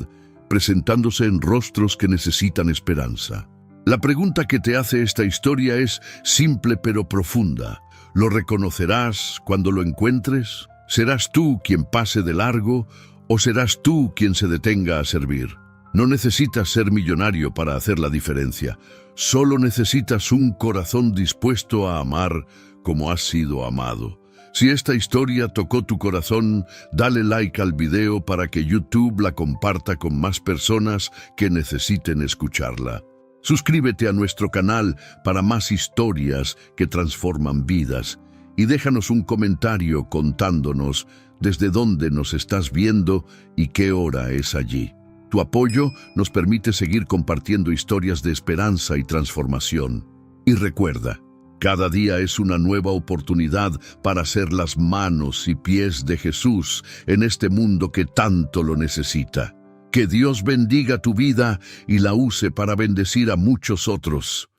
presentándose en rostros que necesitan esperanza. La pregunta que te hace esta historia es simple pero profunda. ¿Lo reconocerás cuando lo encuentres? ¿Serás tú quien pase de largo o serás tú quien se detenga a servir? No necesitas ser millonario para hacer la diferencia. Solo necesitas un corazón dispuesto a amar como has sido amado. Si esta historia tocó tu corazón, dale like al video para que YouTube la comparta con más personas que necesiten escucharla. Suscríbete a nuestro canal para más historias que transforman vidas y déjanos un comentario contándonos desde dónde nos estás viendo y qué hora es allí. Tu apoyo nos permite seguir compartiendo historias de esperanza y transformación. Y recuerda, cada día es una nueva oportunidad para ser las manos y pies de Jesús en este mundo que tanto lo necesita. Que Dios bendiga tu vida y la use para bendecir a muchos otros.